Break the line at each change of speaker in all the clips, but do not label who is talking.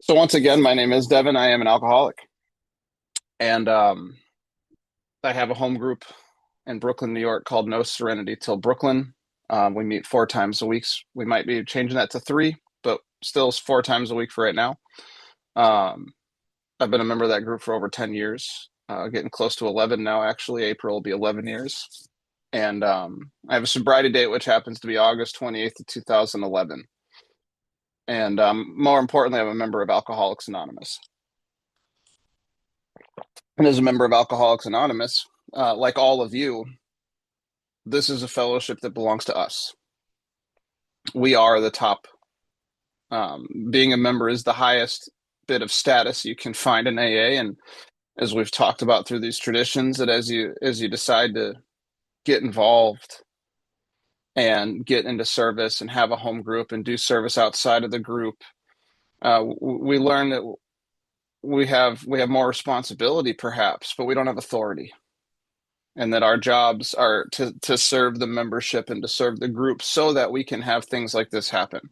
So once again, my name is Devin. I am an alcoholic, and I have a home group in Brooklyn, New York, called No Serenity Till Brooklyn. We meet 4 times a week. We might be changing that to three, but still 4 times a week for right now. Um, I've been a member of that group for over 10 years, getting close to 11 now. Actually, April will be 11 years. And I have a sobriety date, which happens to be August 28th of 2011. And more importantly, I'm a member of Alcoholics Anonymous. And as a member of Alcoholics Anonymous, like all of you, this is a fellowship that belongs to us. We are the top. Being a member is the highest bit of status you can find in AA. And as we've talked about through these traditions, that as you decide to get involved and get into service and have a home group and do service outside of the group, we learn that we have more responsibility, perhaps, but we don't have authority. And that our jobs are to serve the membership and to serve the group so that we can have things like this happen.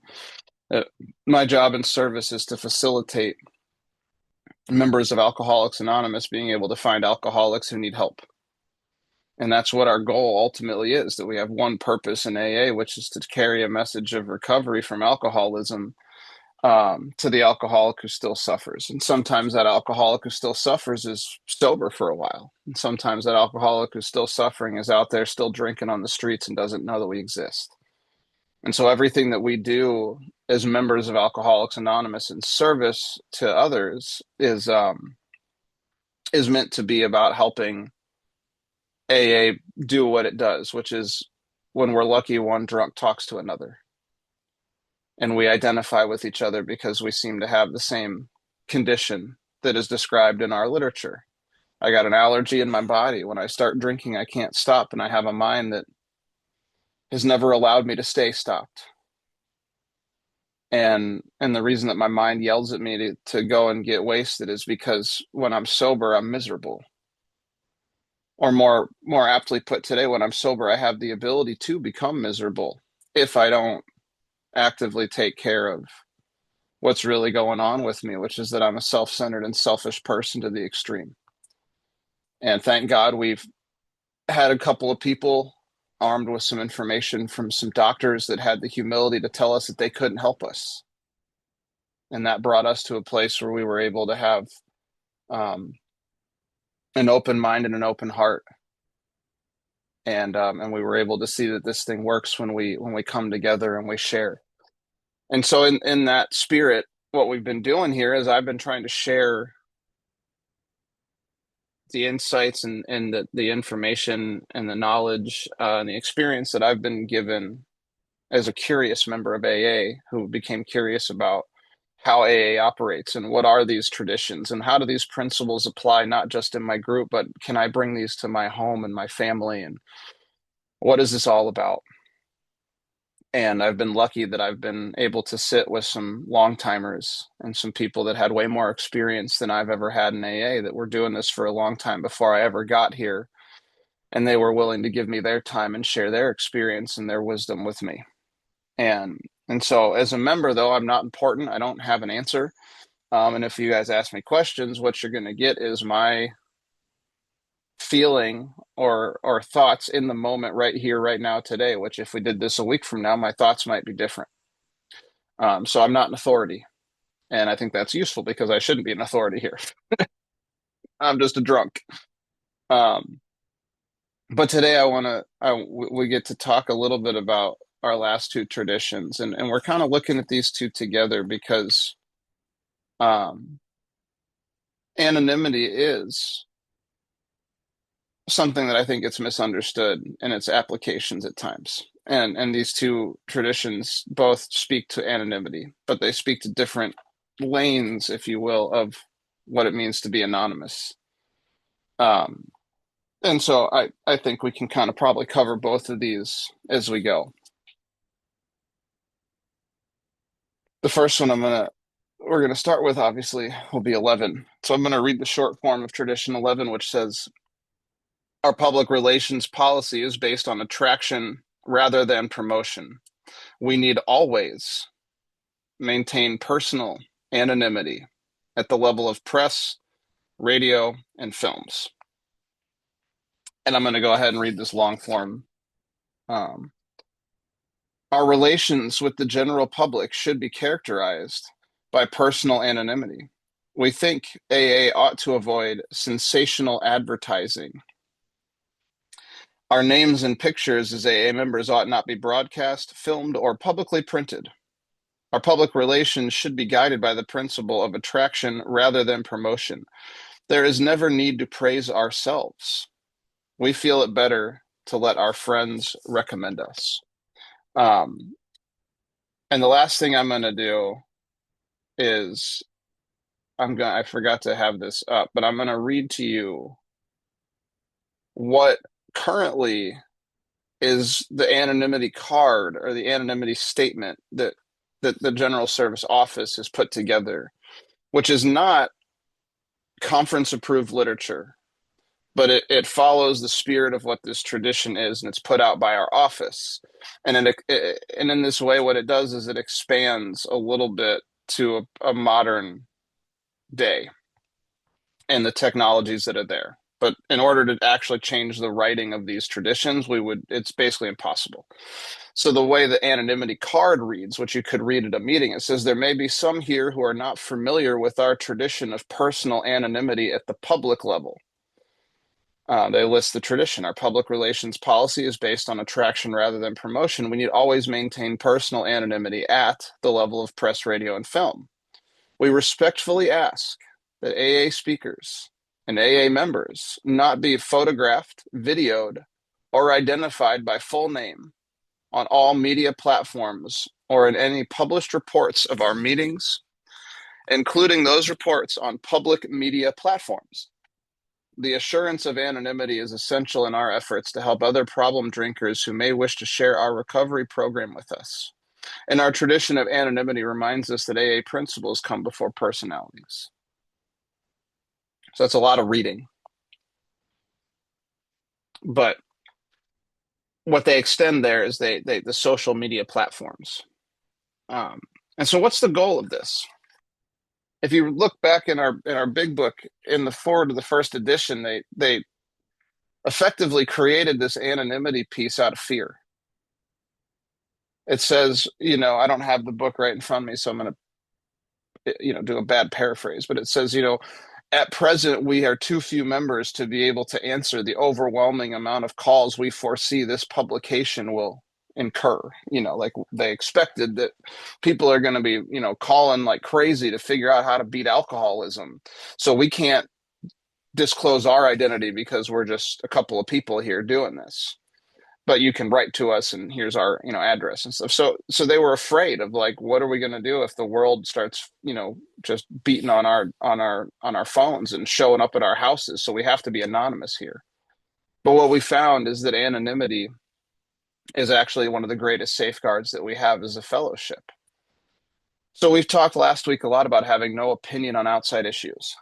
Uh, my job in service is to facilitate members of Alcoholics Anonymous being able to find alcoholics who need help. And that's what our goal ultimately is, that we have one purpose in AA, which is to carry a message of recovery from alcoholism to the alcoholic who still suffers. And sometimes that alcoholic who still suffers is sober for a while. And sometimes that alcoholic who's still suffering is out there still drinking on the streets and doesn't know that we exist. And so everything that we do as members of Alcoholics Anonymous in service to others is meant to be about helping AA do what it does, which is, when we're lucky, one drunk talks to another, and we identify with each other because we seem to have the same condition that is described in our literature. I got an allergy in my body. When I start drinking, I can't stop, and I have a mind that has never allowed me to stay stopped. And the reason that my mind yells at me to go and get wasted is because when I'm sober, I'm miserable. Or more aptly put today, when I'm sober, I have the ability to become miserable if I don't actively take care of what's really going on with me, which is that I'm a self-centered and selfish person to the extreme. And thank God we've had a couple of people armed with some information from some doctors that had the humility to tell us that they couldn't help us. And that brought us to a place where we were able to have um, an open mind and an open heart. And we were able to see that this thing works when we come together and we share. And so in that spirit, what we've been doing here is I've been trying to share the insights and the information and the knowledge and the experience that I've been given as a curious member of AA who became curious about how AA operates and what are these traditions and how do these principles apply not just in my group, but can I bring these to my home and my family, and what is this all about? And I've been lucky that I've been able to sit with some long timers and some people that had way more experience than I've ever had in AA, that were doing this for a long time before I ever got here. And they were willing to give me their time and share their experience and their wisdom with me. And so as a member, though, I'm not important. I don't have an answer. And if you guys ask me questions, what you're going to get is my feeling or thoughts in the moment, right here, right now, today, which if we did this a week from now, my thoughts might be different. So I'm not an authority. And I think that's useful because I shouldn't be an authority here. I'm just a drunk. Um, but today we get to talk a little bit about our last two traditions. And we're kind of looking at these two together because um, anonymity is something that I think gets misunderstood in its applications at times. And these two traditions both speak to anonymity, but they speak to different lanes, if you will, of what it means to be anonymous. Um, and so I think we can kind of probably cover both of these as we go. The first one we're gonna start with, obviously, will be 11. So I'm gonna read the short form of tradition 11, which says, our public relations policy is based on attraction rather than promotion. We need always maintain personal anonymity at the level of press, radio, and films. And I'm going to go ahead and read this long form. Our relations with the general public should be characterized by personal anonymity. We think AA ought to avoid sensational advertising. Our names and pictures as AA members ought not be broadcast, filmed, or publicly printed. Our public relations should be guided by the principle of attraction rather than promotion. There is never need to praise ourselves. We feel it better to let our friends recommend us. And the last thing I'm going to do is I forgot to have this up, but I'm going to read to you what currently is the anonymity card or the anonymity statement that the General Service Office has put together, which is not conference approved literature, but it follows the spirit of what this tradition is, and it's put out by our office. And in this way, what it does is it expands a little bit to a modern day and the technologies that are there. But in order to actually change the writing of these traditions, it's basically impossible. So the way the anonymity card reads, which you could read at a meeting, it says, there may be some here who are not familiar with our tradition of personal anonymity at the public level. They list the tradition. Our public relations policy is based on attraction rather than promotion. We need always maintain personal anonymity at the level of press, radio, and film. We respectfully ask that AA speakers and AA members not be photographed, videoed, or identified by full name on all media platforms or in any published reports of our meetings, including those reports on public media platforms. The assurance of anonymity is essential in our efforts to help other problem drinkers who may wish to share our recovery program with us. And our tradition of anonymity reminds us that AA principles come before personalities. So that's a lot of reading. But what they extend there is the social media platforms. And so what's the goal of this? If you look back in our big book, in the forward of the first edition, they effectively created this anonymity piece out of fear. It says, I don't have the book right in front of me, so I'm going to, do a bad paraphrase, but it says, at present, we are too few members to be able to answer the overwhelming amount of calls we foresee this publication will incur. Like they expected that people are going to be, calling like crazy to figure out how to beat alcoholism. So we can't disclose our identity because we're just a couple of people here doing this. But you can write to us and here's our, address and stuff. So they were afraid of like, what are we going to do if the world starts, just beating on our phones and showing up at our houses? So we have to be anonymous here. But what we found is that anonymity is actually one of the greatest safeguards that we have as a fellowship. So we've talked last week a lot about having no opinion on outside issues.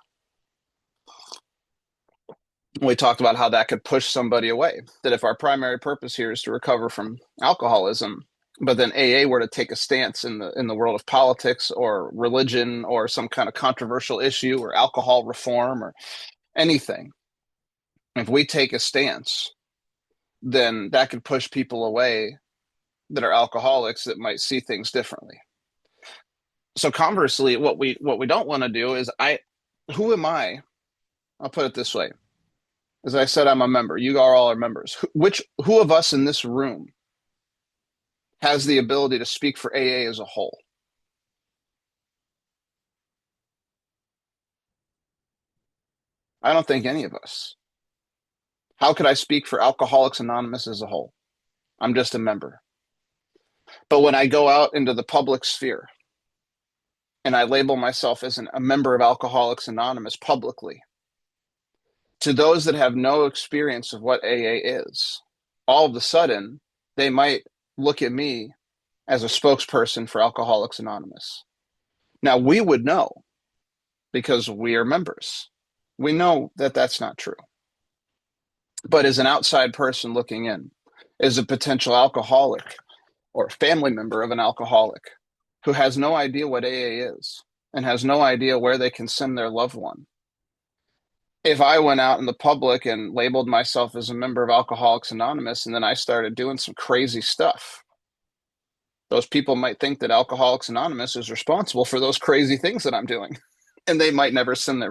We talked about how that could push somebody away, that if our primary purpose here is to recover from alcoholism, but then AA were to take a stance in the world of politics or religion or some kind of controversial issue or alcohol reform or anything, if we take a stance, then that could push people away that are alcoholics that might see things differently. So conversely, what we don't want to do is who am I? I'll put it this way. As I said, I'm a member. You are all are members. Who of us in this room has the ability to speak for AA as a whole? I don't think any of us. How could I speak for Alcoholics Anonymous as a whole? I'm just a member. But when I go out into the public sphere and I label myself as a member of Alcoholics Anonymous publicly, to those that have no experience of what AA is, all of a sudden, they might look at me as a spokesperson for Alcoholics Anonymous. Now, we would know because we are members. We know that that's not true. But as an outside person looking in, as a potential alcoholic or family member of an alcoholic who has no idea what AA is, and has no idea where they can send their loved one. If I went out in the public and labeled myself as a member of Alcoholics Anonymous and then I started doing some crazy stuff, those people might think that Alcoholics Anonymous is responsible for those crazy things that I'm doing. And they might never send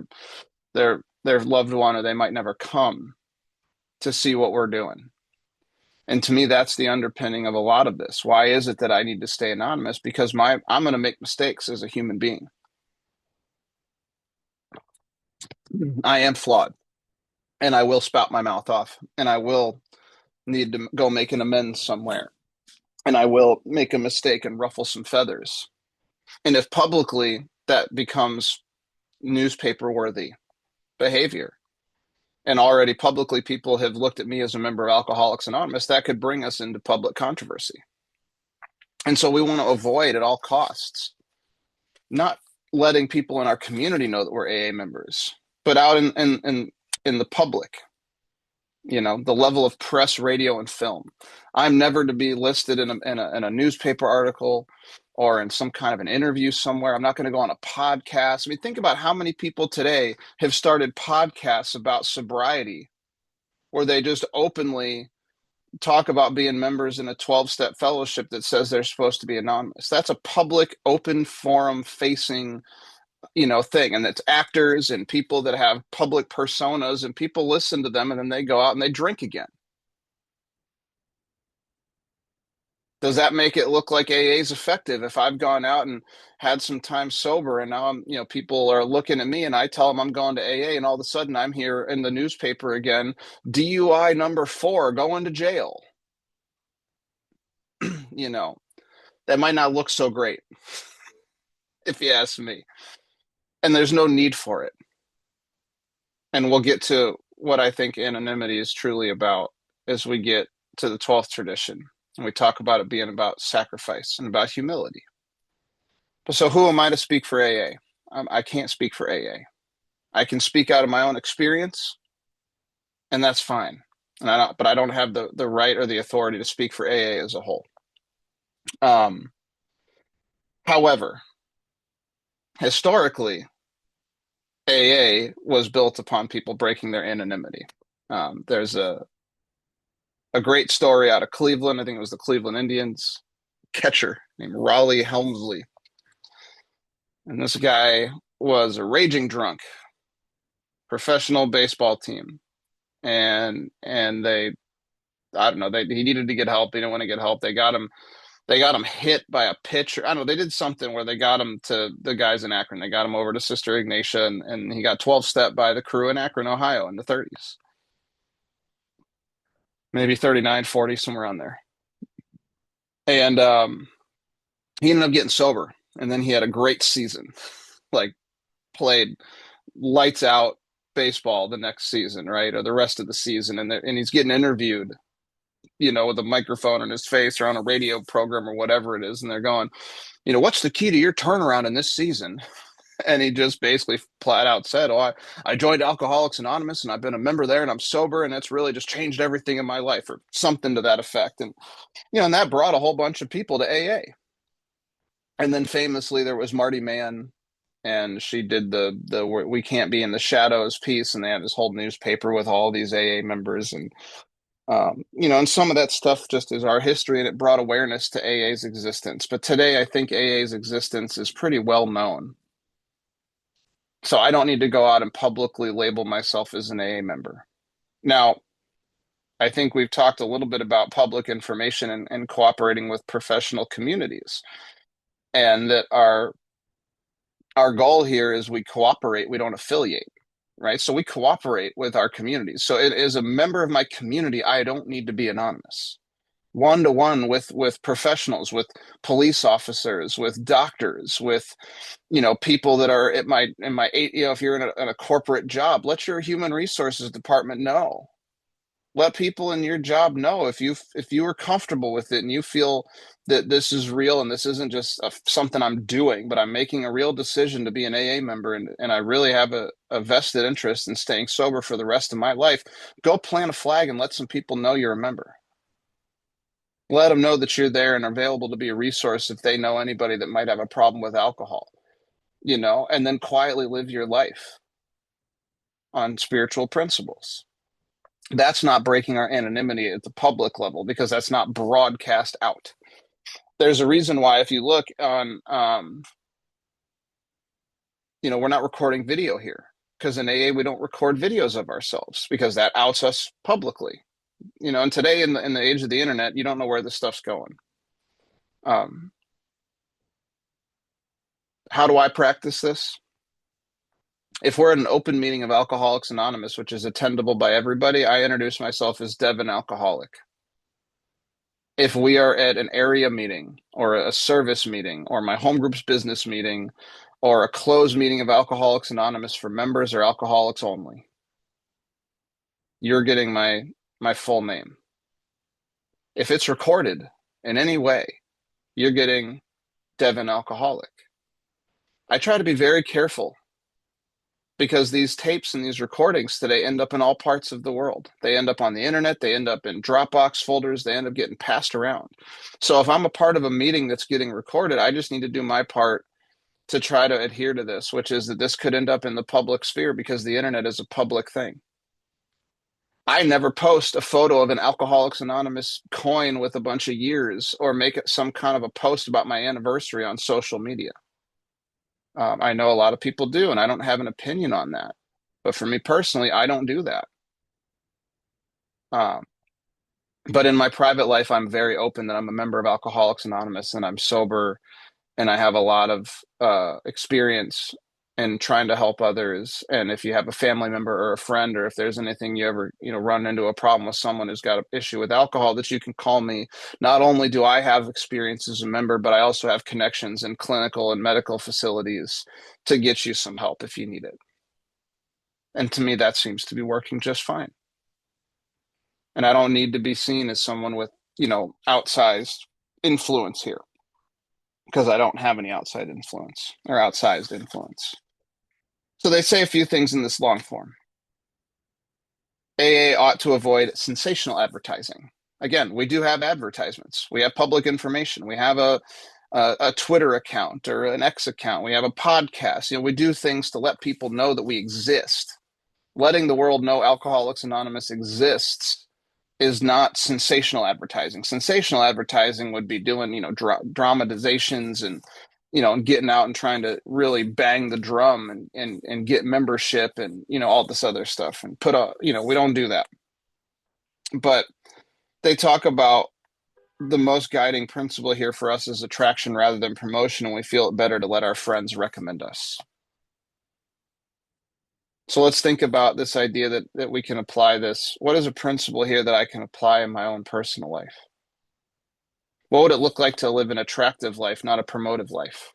their loved one, or they might never come to see what we're doing. And to me, that's the underpinning of a lot of this. Why is it that I need to stay anonymous? Because I'm going to make mistakes as a human being. I am flawed, and I will spout my mouth off, and I will need to go make an amends somewhere, and I will make a mistake and ruffle some feathers. And if publicly that becomes newspaper worthy behavior, and already publicly people have looked at me as a member of Alcoholics Anonymous, that could bring us into public controversy. And so we want to avoid at all costs not letting people in our community know that we're AA members, but out in the public, the level of press, radio, and film. I'm never to be listed in a newspaper article or in some kind of an interview somewhere. I'm not going to go on a podcast. I mean, think about how many people today have started podcasts about sobriety where they just openly talk about being members in a 12-step fellowship that says they're supposed to be anonymous. That's a public, open forum facing, thing. And it's actors and people that have public personas, and people listen to them and then they go out and they drink again. Does that make it look like AA is effective? If I've gone out and had some time sober and now people are looking at me and I tell them I'm going to AA, and all of a sudden I'm here in the newspaper again, DUI number 4, going to jail. That might not look so great, if you ask me. And there's no need for it. And we'll get to what I think anonymity is truly about as we get to the 12th tradition. And we talk about it being about sacrifice and about humility. So who am I to speak for AA? I can't speak for AA. I can speak out of my own experience, and that's fine. But I don't have the right or the authority to speak for AA as a whole. However, historically, AA was built upon people breaking their anonymity. There's a great story out of Cleveland. I think it was the Cleveland Indians catcher named Raleigh Helmsley. And this guy was a raging drunk, professional baseball team. And they, I don't know, he needed to get help. They didn't want to get help. They got him hit by a pitcher. I don't know, they did something where they got him to the guys in Akron. They got him over to Sister Ignatia, and he got 12-step by the crew in Akron, Ohio in the 30s. Maybe 39, 40, somewhere around there. And he ended up getting sober. And then he had a great season, like played lights out baseball the next season, right? Or the rest of the season. And he's getting interviewed, with a microphone in his face or on a radio program or whatever it is. And they're going, what's the key to your turnaround in this season? And he just basically flat out said, I joined Alcoholics Anonymous and I've been a member there and I'm sober and it's really just changed everything in my life, or something to that effect. And, and that brought a whole bunch of people to AA. And then famously there was Marty Mann, and she did the We Can't Be in the Shadows piece. And they had this whole newspaper with all these AA members. And, and some of that stuff just is our history, and it brought awareness to AA's existence. But today I think AA's existence is pretty well known. So I don't need to go out and publicly label myself as an AA member. Now, I think we've talked a little bit about public information and cooperating with professional communities, and that our goal here is we cooperate, we don't affiliate, right? So we cooperate with our communities. So as a member of my community, I don't need to be anonymous. One-to-one with professionals, with police officers, with doctors, with people that are in my if you're in a corporate job, let your human resources department know. Let people in your job know if you are comfortable with it and you feel that this is real and this isn't just something I'm doing, but I'm making a real decision to be an AA member, and I really have a vested interest in staying sober for the rest of my life. Go plant a flag and let some people know you're a member. Let them know that you're there and available to be a resource if they know anybody that might have a problem with alcohol. and then quietly live your life on spiritual principles. That's not breaking our anonymity at the public level because that's not broadcast out. There's a reason why, if you look on, we're not recording video here because in AA we don't record videos of ourselves because that outs us publicly. And today in the age of the internet, you don't know where this stuff's going. How do I practice this? If we're at an open meeting of Alcoholics Anonymous, which is attendable by everybody, I introduce myself as Devin Alcoholic. If we are at an area meeting or a service meeting or my home group's business meeting or a closed meeting of Alcoholics Anonymous for members or alcoholics only, you're getting my full name. If it's recorded in any way, you're getting Devin Alcoholic. I try to be very careful because these tapes and these recordings today end up in all parts of the world. They end up on the internet. They end up in Dropbox folders. They end up getting passed around. So if I'm a part of a meeting that's getting recorded, I just need to do my part to try to adhere to this, which is that this could end up in the public sphere because the internet is a public thing. I never post a photo of an Alcoholics Anonymous coin with a bunch of years or make it some kind of a post about my anniversary on social media. I know a lot of people do, and I don't have an opinion on that. But for me personally, I don't do that. Um, but in my private life, I'm very open that I'm a member of Alcoholics Anonymous and I'm sober and I have a lot of experience in trying to help others. And if you have a family member or a friend, or if there's anything you ever, run into a problem with someone who's got an issue with alcohol, that you can call me. Not only do I have experience as a member, but I also have connections in clinical and medical facilities to get you some help if you need it. And to me, that seems to be working just fine. And I don't need to be seen as someone with, outsized influence here because I don't have any outside influence or outsized influence. So they say a few things in this long form. AA ought to avoid sensational advertising. Again, we do have advertisements. We have public information. We have a Twitter account or an X account. We have a podcast. We do things to let people know that we exist. Letting the world know Alcoholics Anonymous exists is not sensational advertising. Sensational advertising would be doing, dramatizations and, and getting out and trying to really bang the drum and get membership and, all this other stuff and we don't do that. But they talk about the most guiding principle here for us is attraction rather than promotion, and we feel it better to let our friends recommend us. So let's think about this idea that we can apply this. What is a principle here that I can apply in my own personal life? What would it look like to live an attractive life, not a promotive life?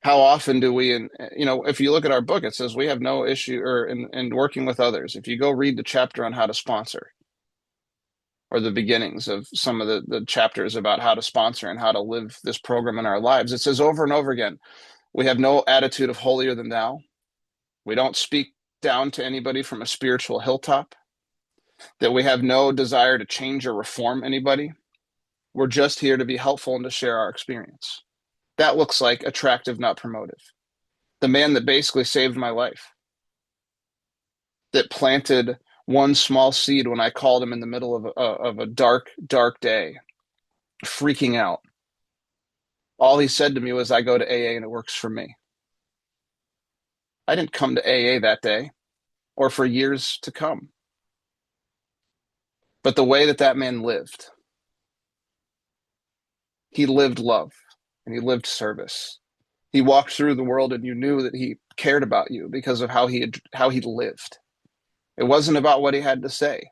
How often do we, if you look at our book, it says we have no issue in working with others. If you go read the chapter on how to sponsor, or the beginnings of some of the chapters about how to sponsor and how to live this program in our lives, it says over and over again, we have no attitude of holier than thou. We don't speak down to anybody from a spiritual hilltop, that we have no desire to change or reform anybody. We're just here to be helpful and to share our experience. That looks like attractive, not promotive. The man that basically saved my life, that planted one small seed when I called him in the middle of a dark, dark day, freaking out. All he said to me was, I go to AA and it works for me. I didn't come to AA that day or for years to come. But the way that man lived, he lived love and he lived service. He walked through the world and you knew that he cared about you because of how he lived. It wasn't about what he had to say.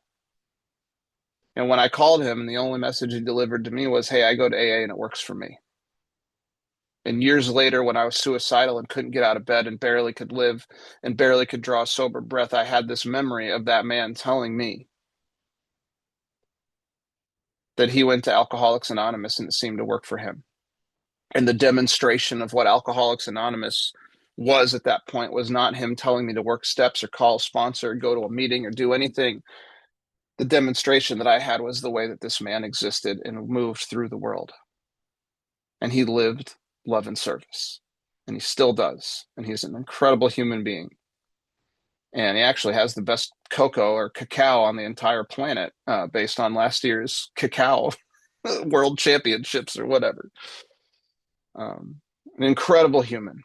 And when I called him, and the only message he delivered to me was, hey, I go to AA and it works for me. And years later, when I was suicidal and couldn't get out of bed and barely could live and barely could draw a sober breath, I had this memory of that man telling me that he went to Alcoholics Anonymous and it seemed to work for him. And the demonstration of what Alcoholics Anonymous was at that point was not him telling me to work steps or call a sponsor or go to a meeting or do anything. The demonstration that I had was the way that this man existed and moved through the world. And he lived love and service. and he still does. And he's an incredible human being. And he actually has the best cocoa or cacao on the entire planet, based on last year's cacao world championships or whatever. An incredible human.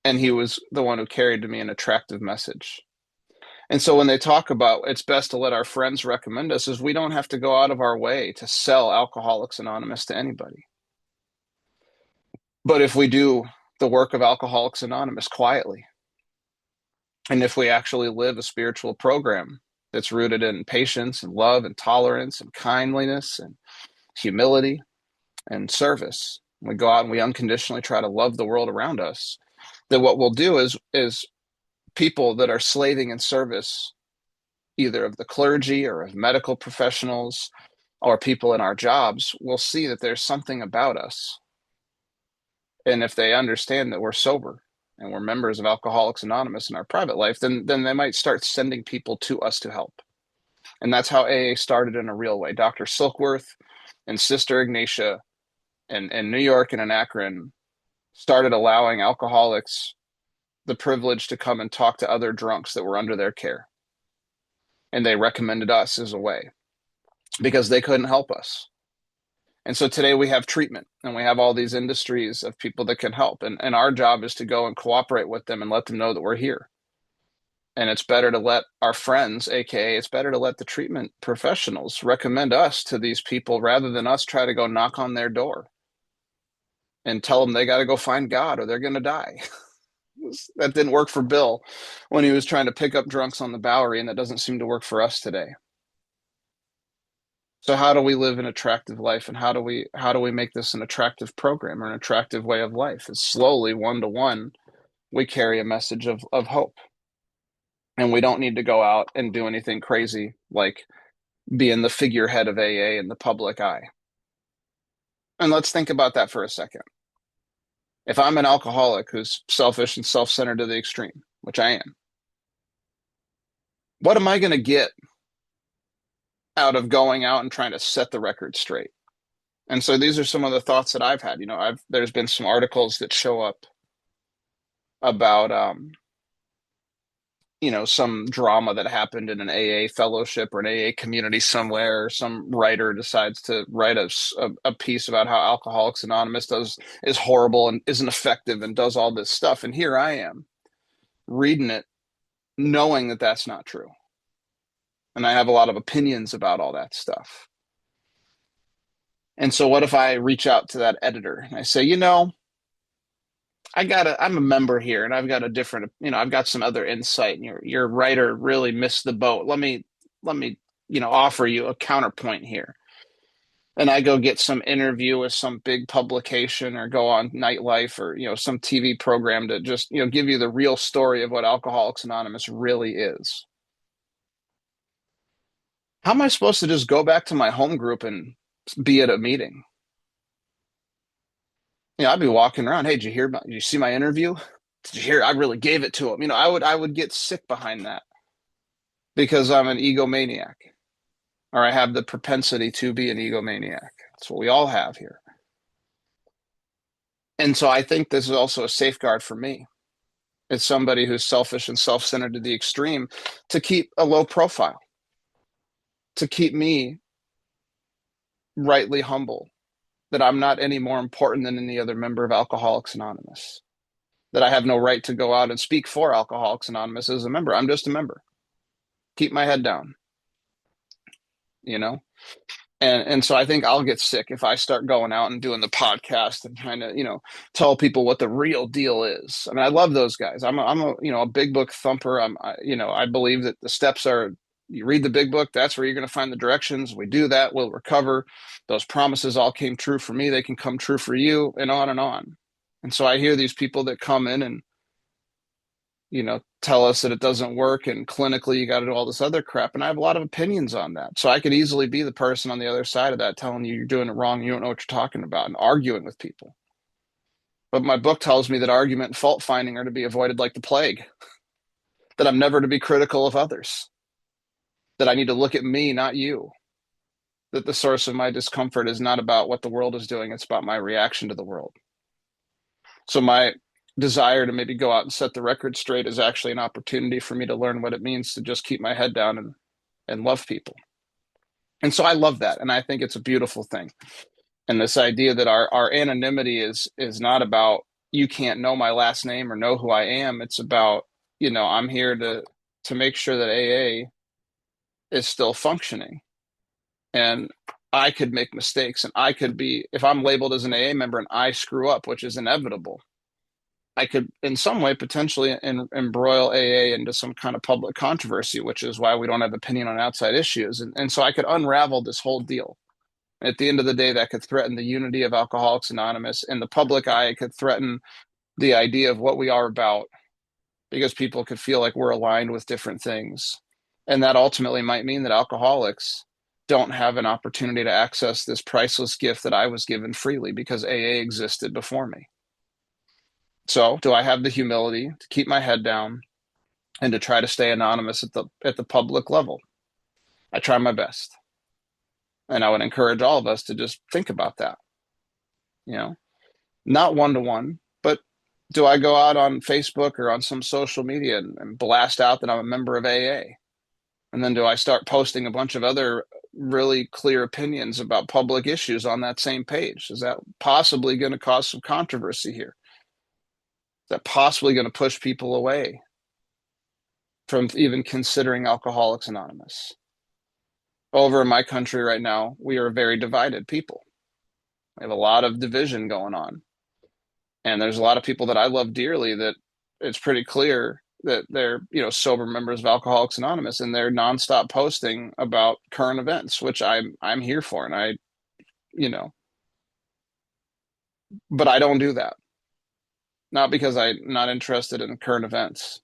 And he was the one who carried to me an attractive message. And so when they talk about it's best to let our friends recommend us, is we don't have to go out of our way to sell Alcoholics Anonymous to anybody. But if we do the work of Alcoholics Anonymous quietly, and if we actually live a spiritual program that's rooted in patience and love and tolerance and kindliness and humility and service, we go out and we unconditionally try to love the world around us, then what we'll do is people that are slaving in service, either of the clergy or of medical professionals or people in our jobs, will see that there's something about us. And if they understand that we're sober and we're members of Alcoholics Anonymous in our private life, then they might start sending people to us to help. And that's how AA started in a real way. Dr. Silkworth and Sister Ignatia in New York and in Akron started allowing alcoholics the privilege to come and talk to other drunks that were under their care. And they recommended us as a way because they couldn't help us. And so today we have treatment and we have all these industries of people that can help. And our job is to go and cooperate with them and let them know that we're here. And it's better to let our friends, AKA, it's better to let the treatment professionals recommend us to these people rather than us try to go knock on their door and tell them they got to go find God or they're going to die. That didn't work for Bill when he was trying to pick up drunks on the Bowery, and that doesn't seem to work for us today. So how do we live an attractive life, and how do we make this an attractive program or an attractive way of life? It's slowly, one to one, we carry a message of hope. And we don't need to go out and do anything crazy like being the figurehead of AA in the public eye. And let's think about that for a second. If I'm an alcoholic who's selfish and self-centered to the extreme, which I am, what am I going to get out of going out and trying to set the record straight? And so these are some of the thoughts that I've had. There's been some articles that show up about some drama that happened in an AA fellowship or an AA community somewhere, or some writer decides to write a piece about how Alcoholics Anonymous is horrible and isn't effective and does all this stuff. And here I am reading it, knowing that that's not true. And I have a lot of opinions about all that stuff. And so what if I reach out to that editor and I say, I'm a member here and I've got a different, I've got some other insight, and your writer really missed the boat. Let me, offer you a counterpoint here. And I go get some interview with some big publication or go on Nightlife or, some TV program to just, give you the real story of what Alcoholics Anonymous really is. How am I supposed to just go back to my home group and be at a meeting? I'd be walking around. Hey, did you see my interview? Did you hear? I really gave it to him. I would get sick behind that because I'm an egomaniac, or I have the propensity to be an egomaniac. That's what we all have here. And so I think this is also a safeguard for me. It's somebody who's selfish and self-centered to the extreme to keep a low profile, to keep me rightly humble, that I'm not any more important than any other member of Alcoholics Anonymous, that I have no right to go out and speak for Alcoholics Anonymous as a member. I'm just a member. Keep my head down, And so I think I'll get sick if I start going out and doing the podcast and trying to, tell people what the real deal is. I mean, I love those guys. I'm a big book thumper. I believe that the steps are, you read the big book, that's where you're going to find the directions. We do that, we'll recover. Those promises all came true for me. They can come true for you, and on and on. And so I hear these people that come in and, tell us that it doesn't work and clinically you got to do all this other crap. And I have a lot of opinions on that. So I could easily be the person on the other side of that telling you you're doing it wrong. You don't know what you're talking about, and arguing with people. But my book tells me that argument and fault finding are to be avoided like the plague, that I'm never to be critical of others, that I need to look at me, not you, that the source of my discomfort is not about what the world is doing. It's about my reaction to the world. So my desire to maybe go out and set the record straight is actually an opportunity for me to learn what it means to just keep my head down and love people. And so I love that. And I think it's a beautiful thing. And this idea that our anonymity is not about you can't know my last name or know who I am. It's about, I'm here to make sure that AA is still functioning. And I could make mistakes and I could be, if I'm labeled as an AA member and I screw up, which is inevitable, I could in some way potentially embroil AA into some kind of public controversy, which is why we don't have opinion on outside issues. And so I could unravel this whole deal. At the end of the day, that could threaten the unity of Alcoholics Anonymous. In the public eye, it could threaten the idea of what we are about, because people could feel like we're aligned with different things. And that ultimately might mean that alcoholics don't have an opportunity to access this priceless gift that I was given freely because AA existed before me. So do I have the humility to keep my head down and to try to stay anonymous at the public level? I try my best. And I would encourage all of us to just think about that. Not one-to-one, but do I go out on Facebook or on some social media and blast out that I'm a member of AA? And then do I start posting a bunch of other really clear opinions about public issues on that same page? Is that possibly going to cause some controversy here? Is that possibly going to push people away from even considering Alcoholics Anonymous? Over in my country right now, we are a very divided people. We have a lot of division going on. And there's a lot of people that I love dearly that it's pretty clear that they're, sober members of Alcoholics Anonymous, and they're nonstop posting about current events, which I'm here for. And but I don't do that. Not because I'm not interested in current events,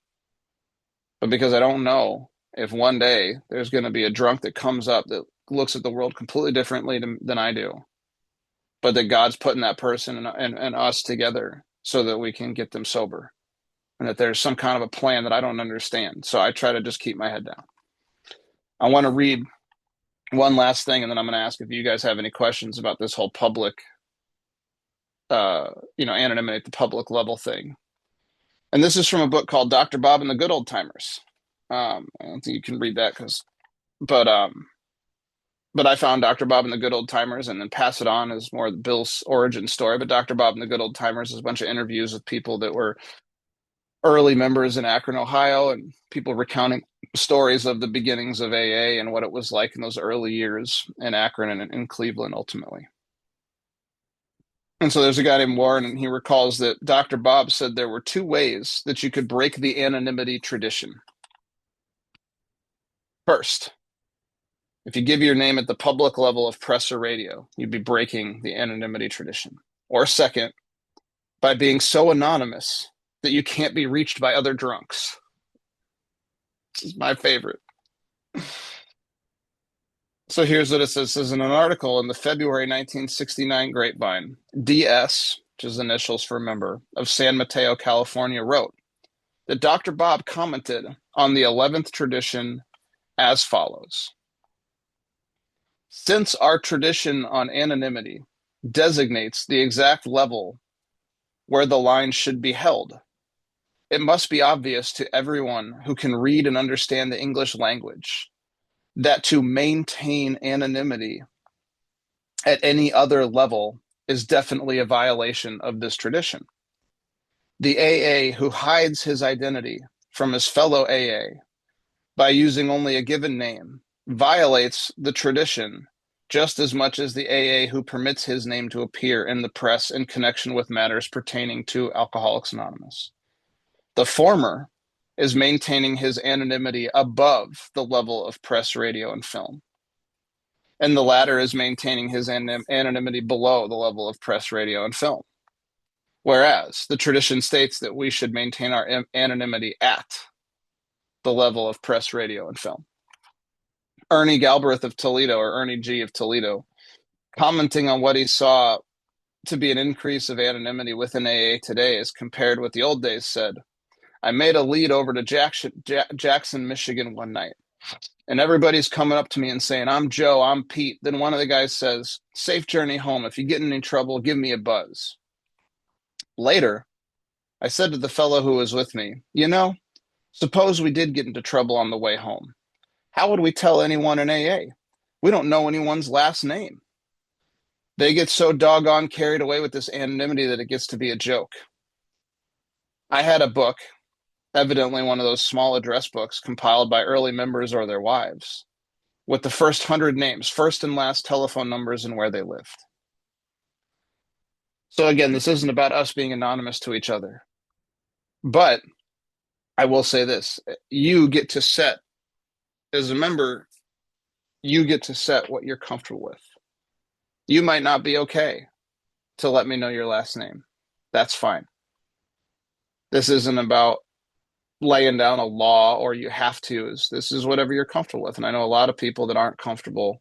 but because I don't know if one day there's going to be a drunk that comes up that looks at the world completely differently than I do, but that God's putting that person and us together so that we can get them sober, and that there's some kind of a plan that I don't understand. So I try to just keep my head down. I want to read one last thing, and then I'm going to ask if you guys have any questions about this whole public, anonymity at the public level thing. And this is from a book called Dr. Bob and the Good Old Timers. I don't think you can read that but I found Dr. Bob and the Good Old Timers, and then Pass It On is more Bill's origin story. But Dr. Bob and the Good Old Timers is a bunch of interviews with people that were early members in Akron, Ohio, and people recounting stories of the beginnings of AA and what it was like in those early years in Akron and in Cleveland ultimately. And so there's a guy named Warren, and he recalls that Dr. Bob said there were two ways that you could break the anonymity tradition. First, if you give your name at the public level of press or radio, you'd be breaking the anonymity tradition. Or second, by being so anonymous that you can't be reached by other drunks. This is my favorite. So here's what it says. It says in an article in the February 1969 Grapevine, DS, which is initials for member, of San Mateo, California, wrote that Dr. Bob commented on the 11th tradition as follows. Since our tradition on anonymity designates the exact level where the line should be held, it must be obvious to everyone who can read and understand the English language that to maintain anonymity at any other level is definitely a violation of this tradition. The AA who hides his identity from his fellow AA by using only a given name violates the tradition just as much as the AA who permits his name to appear in the press in connection with matters pertaining to Alcoholics Anonymous. The former is maintaining his anonymity above the level of press, radio, and film. And the latter is maintaining his anonymity below the level of press, radio, and film. Whereas the tradition states that we should maintain our anonymity at the level of press, radio, and film. Ernie Galbraith of Toledo, or Ernie G of Toledo, commenting on what he saw to be an increase of anonymity within AA today as compared with the old days, said, I made a lead over to Jackson, Michigan one night, and everybody's coming up to me and saying, I'm Joe, I'm Pete. Then one of the guys says, safe journey home. If you get in any trouble, give me a buzz. Later, I said to the fellow who was with me, you know, suppose we did get into trouble on the way home. How would we tell anyone in AA? We don't know anyone's last name. They get so doggone carried away with this anonymity that it gets to be a joke. I had a book, evidently one of those small address books compiled by early members or their wives, with the first 100 names, first and last telephone numbers, and where they lived. So again, this isn't about us being anonymous to each other. But I will say this, you get to set, as a member, you get to set what you're comfortable with. You might not be okay to let me know your last name. That's fine. This isn't about laying down a law or you have to. This is whatever you're comfortable with. And I know a lot of people that aren't comfortable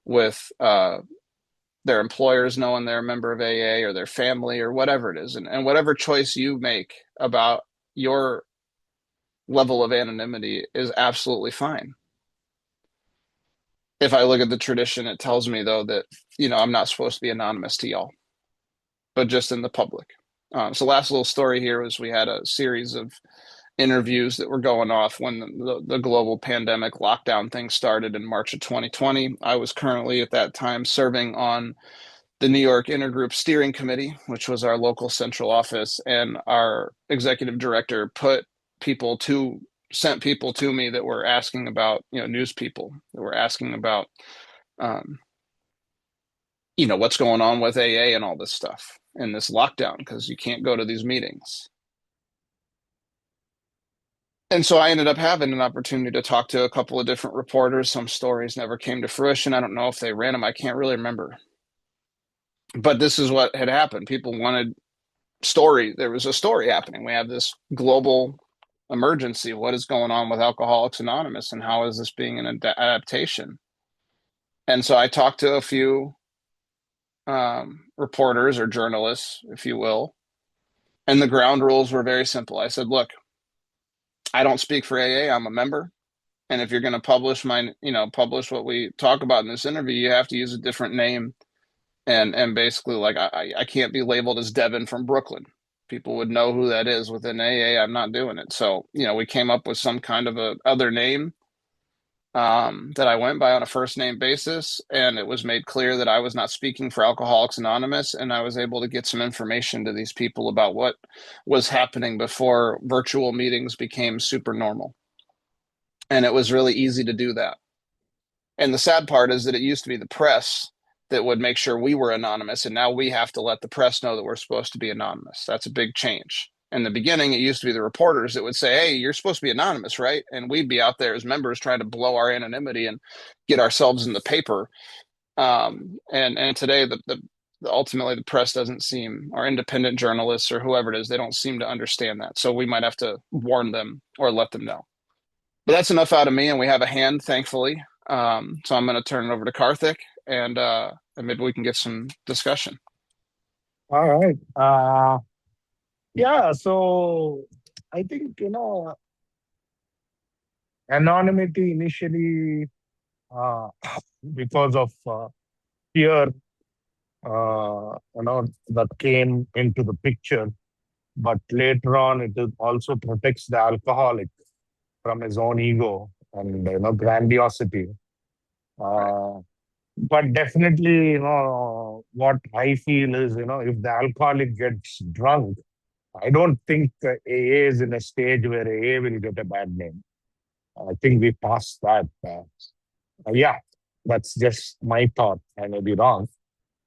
with their employers knowing they're a member of AA or their family or whatever it is. And whatever choice you make about your level of anonymity is absolutely fine. If I look at the tradition, it tells me, though, that, I'm not supposed to be anonymous to y'all, but just in the public. So last little story here was we had a series of interviews that were going off when the global pandemic lockdown thing started in March of 2020. I was currently at that time serving on the New York Intergroup Steering Committee, which was our local central office, and our executive director sent people to me that were asking about, news people that were asking about, what's going on with AA and all this stuff and this lockdown because you can't go to these meetings. And so I ended up having an opportunity to talk to a couple of different reporters. Some stories never came to fruition. I don't know if they ran them. I can't really remember. But this is what had happened. People wanted story. There was a story happening. We have this global emergency. What is going on with Alcoholics Anonymous and how is this being an adaptation? And so I talked to a few reporters or journalists, if you will. And the ground rules were very simple. I said, look, I don't speak for AA. I'm a member. And if you're going to publish publish what we talk about in this interview, you have to use a different name. And basically, like, I can't be labeled as Devin from Brooklyn. People would know who that is within AA. I'm not doing it. So, we came up with some kind of a other name that I went by on a first name basis. And it was made clear that I was not speaking for Alcoholics Anonymous. And I was able to get some information to these people about what was happening before virtual meetings became super normal. And it was really easy to do that. And the sad part is that it used to be the press that would make sure we were anonymous. And now we have to let the press know that we're supposed to be anonymous. That's a big change. In the beginning, it used to be the reporters that would say, hey, you're supposed to be anonymous, right? And we'd be out there as members trying to blow our anonymity and get ourselves in the paper. And today, ultimately, the press doesn't seem, or independent journalists or whoever it is, they don't seem to understand that. So we might have to warn them or let them know. But that's enough out of me, and we have a hand, thankfully. So I'm going to turn it over to Karthik, and maybe we can get some discussion.
All right. Yeah, so I think, anonymity initially, uh, because of fear, that came into the picture. But later on, it also protects the alcoholic from his own ego and, grandiosity.
Right.
But definitely, what I feel is, if the alcoholic gets drunk, I don't think AA is in a stage where AA will get a bad name. I think we passed that. Yeah, that's just my thought. I may be wrong.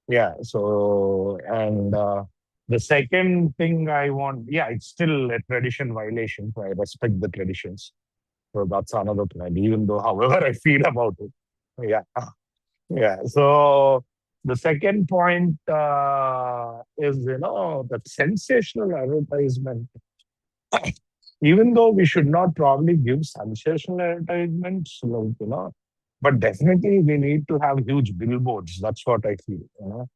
Yeah. So, and the second thing I want, yeah, it's still a tradition violation. So I respect the traditions. So that's another point, even though however I feel about it. Yeah. Yeah. So the second point is, that sensational advertisement. Even though we should not probably give sensational advertisements, but definitely we need to have huge billboards. That's what I feel.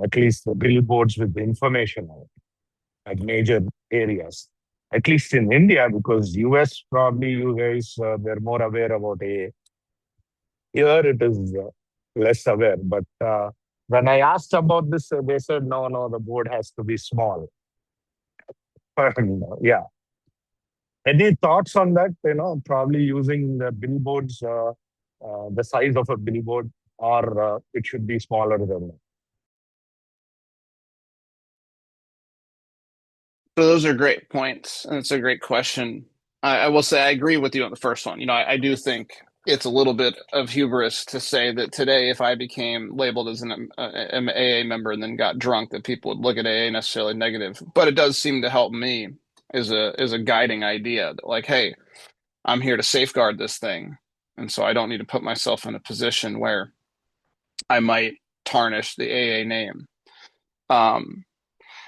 At least the billboards with the information on it, at major areas. At least in India, because US probably you guys were more aware about AA. Here it is less aware. But when I asked about this, they said, no, the board has to be small. Yeah. Any thoughts on that? Probably using the billboards, the size of a billboard, or it should be smaller than that.
So those are great points, and it's a great question. I will say I agree with you on the first one. I do think it's a little bit of hubris to say that today, if I became labeled as an AA member and then got drunk, that people would look at AA necessarily negative. But it does seem to help me as a guiding idea that, like, hey, I'm here to safeguard this thing, and so I don't need to put myself in a position where I might tarnish the AA name. Um,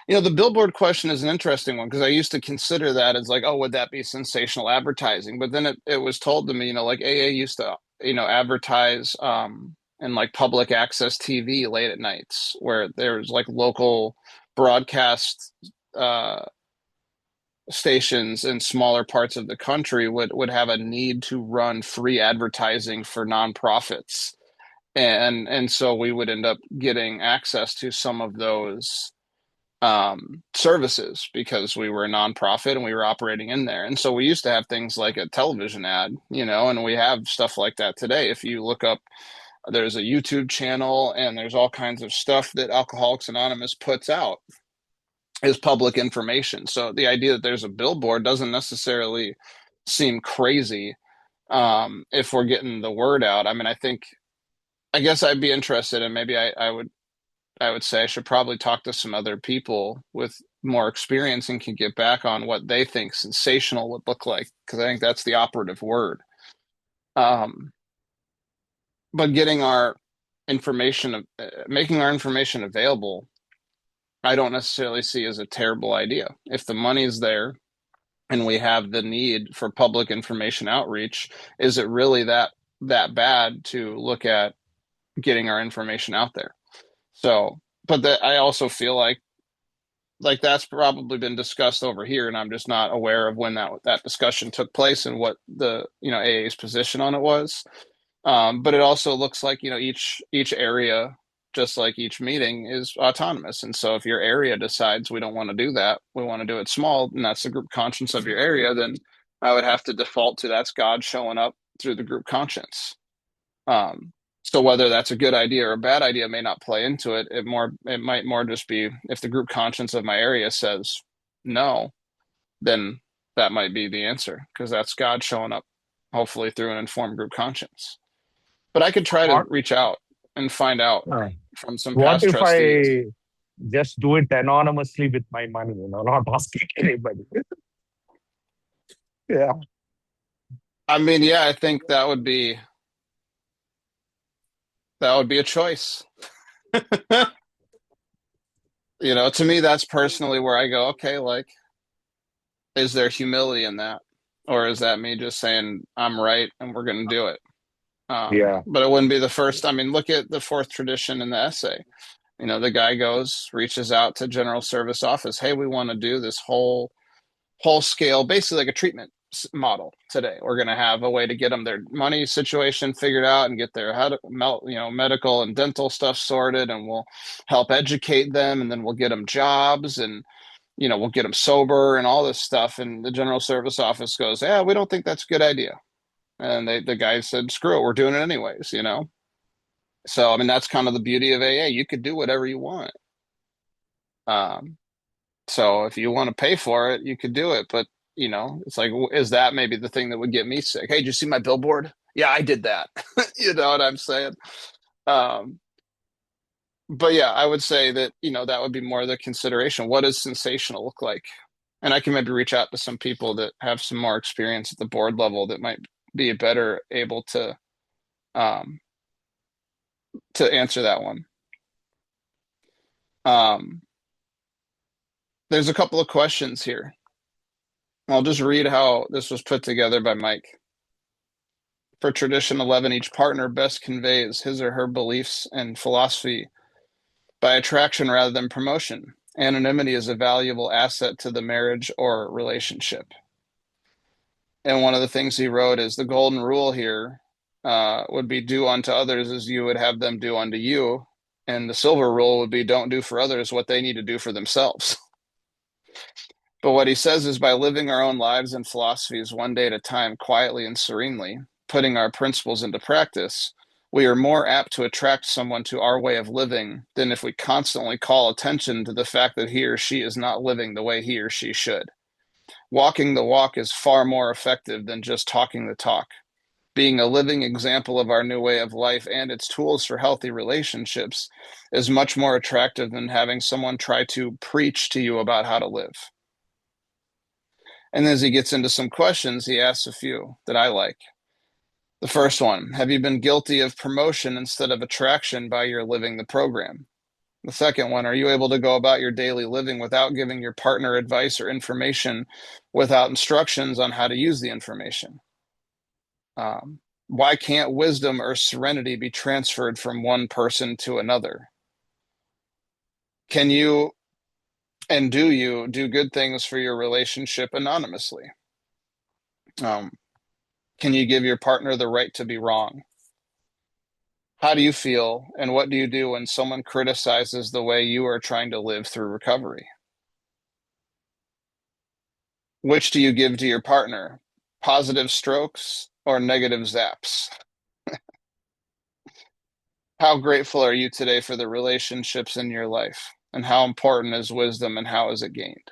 the billboard question is an interesting one because I used to consider that as like, oh, would that be sensational advertising? But then it was told to me, like AA used to, advertise in like public access TV late at nights where there's like local broadcast uh, stations in smaller parts of the country would have a need to run free advertising for nonprofits. And so we would end up getting access to some of those services because we were a nonprofit and we were operating in there. And so we used to have things like a television ad, and we have stuff like that today. If you look up, there's a YouTube channel and there's all kinds of stuff that Alcoholics Anonymous puts out is public information. So the idea that there's a billboard doesn't necessarily seem crazy if we're getting the word out. I mean, I guess I'd be interested, and maybe I would say I should probably talk to some other people with more experience and can get back on what they think sensational would look like, because I think that's the operative word. Um, but getting our making our information available, I don't necessarily see as a terrible idea. If the money's there and we have the need for public information outreach, is it really that bad to look at getting our information out there? So, but that I also feel like that's probably been discussed over here, and I'm just not aware of when that discussion took place and what the AA's position on it was. But it also looks like each area, just like each meeting, is autonomous. And so if your area decides we don't want to do that, we want to do it small, and that's the group conscience of your area, then I would have to default to that's God showing up through the group conscience. Um, so whether that's a good idea or a bad idea may not play into it. It might more just be if the group conscience of my area says no, then that might be the answer because that's God showing up, hopefully through an informed group conscience. But I could try to
What,
reach out and find out
uh,
from some
what
past
if
trustees.
I just do it anonymously with my money, not asking anybody? Yeah.
I mean, yeah, I think that would be a choice. To me, that's personally where I go, okay, like, is there humility in that? Or is that me just saying I'm right and we're going to do it?
Yeah.
But it wouldn't be the first. I mean, look at the fourth tradition in the essay. The guy goes, reaches out to General Service Office. Hey, we want to do this whole scale, basically like a treatment model today. We're going to have a way to get them their money situation figured out and get their medical and dental stuff sorted, and we'll help educate them, and then we'll get them jobs, and we'll get them sober and all this stuff. And the General Service Office goes, yeah, we don't think that's a good idea. And the guy said, screw it, we're doing it anyways. So, I mean, that's kind of the beauty of AA. You could do whatever you want. Um, so if you want to pay for it, you could do it. But, it's like, is that maybe the thing that would get me sick? Hey, did you see my billboard? Yeah, I did that. You know what I'm saying? Um, but yeah, I would say that, that would be more the consideration. What does sensational look like? And I can maybe reach out to some people that have some more experience at the board level that might be better able um, to answer that one. Um, there's a couple of questions here. I'll just read how this was put together by Mike. For tradition 11, each partner best conveys his or her beliefs and philosophy by attraction rather than promotion. Anonymity is a valuable asset to the marriage or relationship. And one of the things he wrote is the golden rule here would be do unto others as you would have them do unto you. And the silver rule would be don't do for others what they need to do for themselves. But what he says is by living our own lives and philosophies one day at a time, quietly and serenely, putting our principles into practice, we are more apt to attract someone to our way of living than if we constantly call attention to the fact that he or she is not living the way he or she should. Walking the walk is far more effective than just talking the talk. Being a living example of our new way of life and its tools for healthy relationships is much more attractive than having someone try to preach to you about how to live. And as he gets into some questions, he asks a few that I like. The first one, have you been guilty of promotion instead of attraction by your living the program? The second one, are you able to go about your daily living without giving your partner advice or information without instructions on how to use the information? Why can't wisdom or serenity be transferred from one person to another? Can you and do you do good things for your relationship anonymously? Um, can you give your partner the right to be wrong? How do you feel, and what do you do when someone criticizes the way you are trying to live through recovery? Which do you give to your partner? Positive strokes or negative zaps? How grateful are you today for the relationships in your life? And how important is wisdom and how is it gained?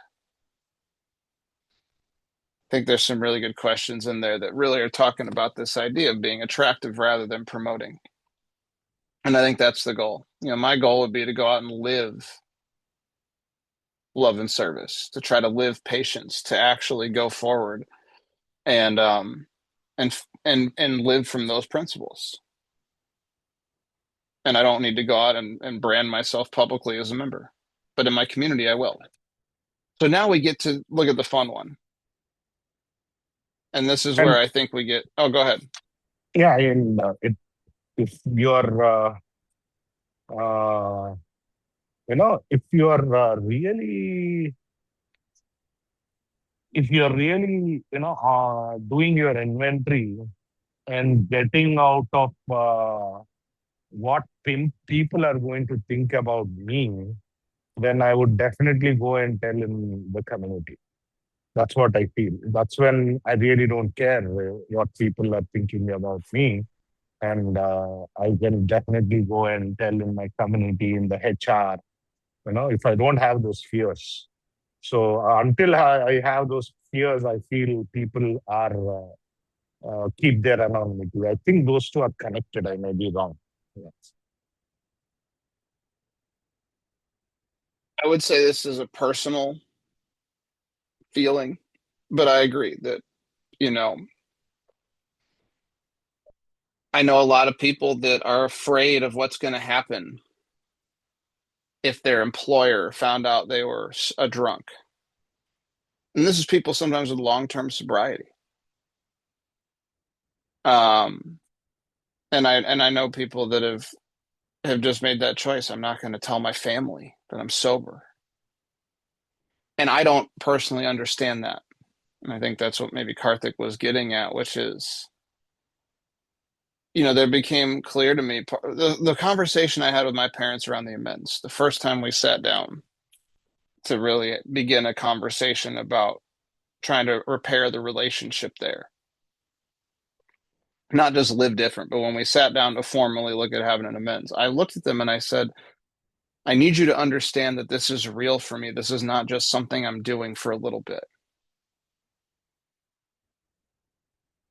I think there's some really good questions in there that really are talking about this idea of being attractive rather than promoting. And I think that's the goal. My goal would be to go out and live love and service, to try to live patience, to actually go forward and and live from those principles. And I don't need to go out and brand myself publicly as a member, but in my community, I will. So now we get to look at the fun one. And this is
And
where I think we get, oh, go ahead.
yeah, and if you're, uh, if you're really, doing your inventory and getting out of what people are going to think about me, then I would definitely go and tell in the community. That's what I feel. That's when I really don't care what people are thinking about me. And I can definitely go and tell in my community, in the HR, if I don't have those fears. So until I have those fears, I feel people are keep their anonymity. I think those two are connected. I may be wrong. Yes.
I would say this is a personal feeling, but I agree that, you know, I know a lot of people that are afraid of what's going to happen if their employer found out they were a drunk. And this is people sometimes with long-term sobriety. Um, and I know people that have just made that choice. I'm not going to tell my family that I'm sober. And I don't personally understand that. And I think that's what maybe Karthik was getting at, which is, there became clear to me the conversation I had with my parents around the amends, the first time we sat down to really begin a conversation about trying to repair the relationship there. Not just live different, but when we sat down to formally look at having an amends, I looked at them and I said, I need you to understand that this is real for me. This is not just something I'm doing for a little bit.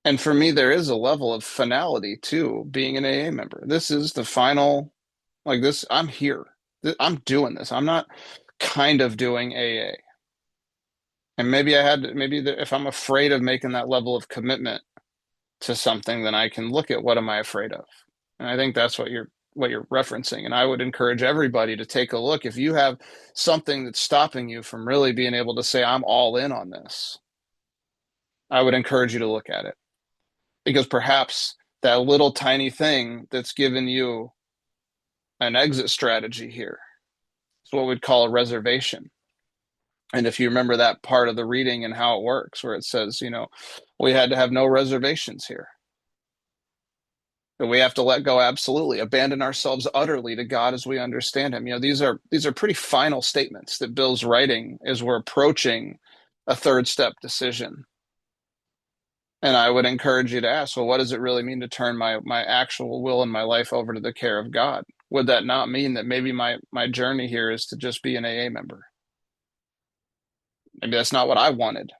And for me, there is a level of finality to being an AA member. This is the final, like this, I'm here. I'm doing this. I'm not kind of doing AA. And maybe if I'm afraid of making that level of commitment to something, then I can look at what am I afraid of? And I think that's what you're referencing. And I would encourage everybody to take a look. If you have something that's stopping you from really being able to say, I'm all in on this, I would encourage you to look at it. Because perhaps that little tiny thing that's given you an exit strategy here is what we'd call a reservation. And if you remember that part of the reading and how it works, where it says, we had to have no reservations here. That we have to let go absolutely, abandon ourselves utterly to God as we understand Him. These are pretty final statements that Bill's writing as we're approaching a third step decision. And I would encourage you to ask, well, what does it really mean to turn my actual will and my life over to the care of God? Would that not mean that maybe my journey here is to just be an AA member? Maybe that's not what I wanted,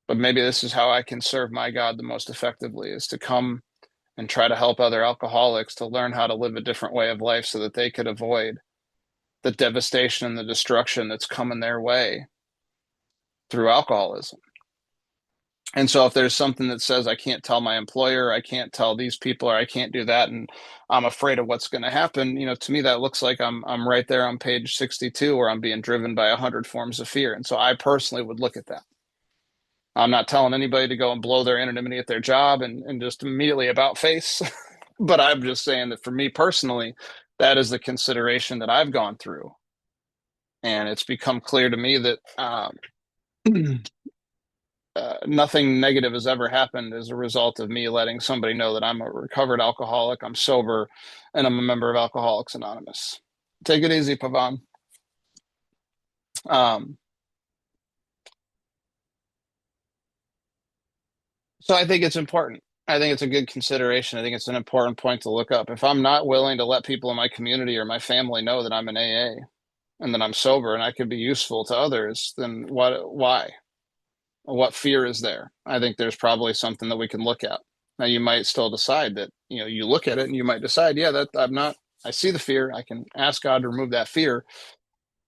but maybe this is how I can serve my God the most effectively, is to come and try to help other alcoholics to learn how to live a different way of life so that they could avoid the devastation and the destruction that's coming their way through alcoholism. And so if there's something that says I can't tell my employer, I can't tell these people, or I can't do that, and I'm afraid of what's going to happen, to me that looks like I'm right there on page 62 where I'm being driven by 100 forms of fear. And so I personally would look at that. I'm not telling anybody to go and blow their anonymity at their job and just immediately about face. But I'm just saying that for me personally, that is the consideration that I've gone through. And it's become clear to me that nothing negative has ever happened as a result of me letting somebody know that I'm a recovered alcoholic, I'm sober, and I'm a member of Alcoholics Anonymous. Take it easy, Pavan. Um, so I think it's important. I think it's a good consideration. I think it's an important point to look up. If I'm not willing to let people in my community or my family know that I'm an AA and that I'm sober and I could be useful to others, then why? What fear is there? I think there's probably something that we can look at. Now you might still decide that, you look at it and you might decide, yeah, that I see the fear. I can ask God to remove that fear,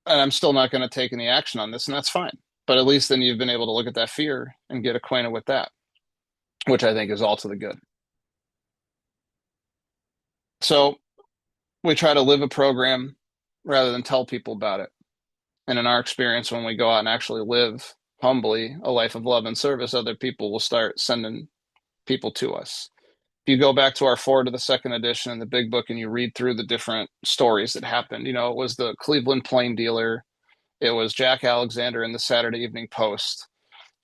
and I'm still not going to take any action on this, and that's fine. But at least then you've been able to look at that fear and get acquainted with that, which I think is all to the good. So we try to live a program rather than tell people about it. And in our experience, when we go out and actually live humbly a life of love and service, other people will start sending people to us. If you go back to our forward to the second edition in the big book and you read through the different stories that happened, it was the Cleveland plain dealer, it was Jack Alexander in the Saturday Evening Post,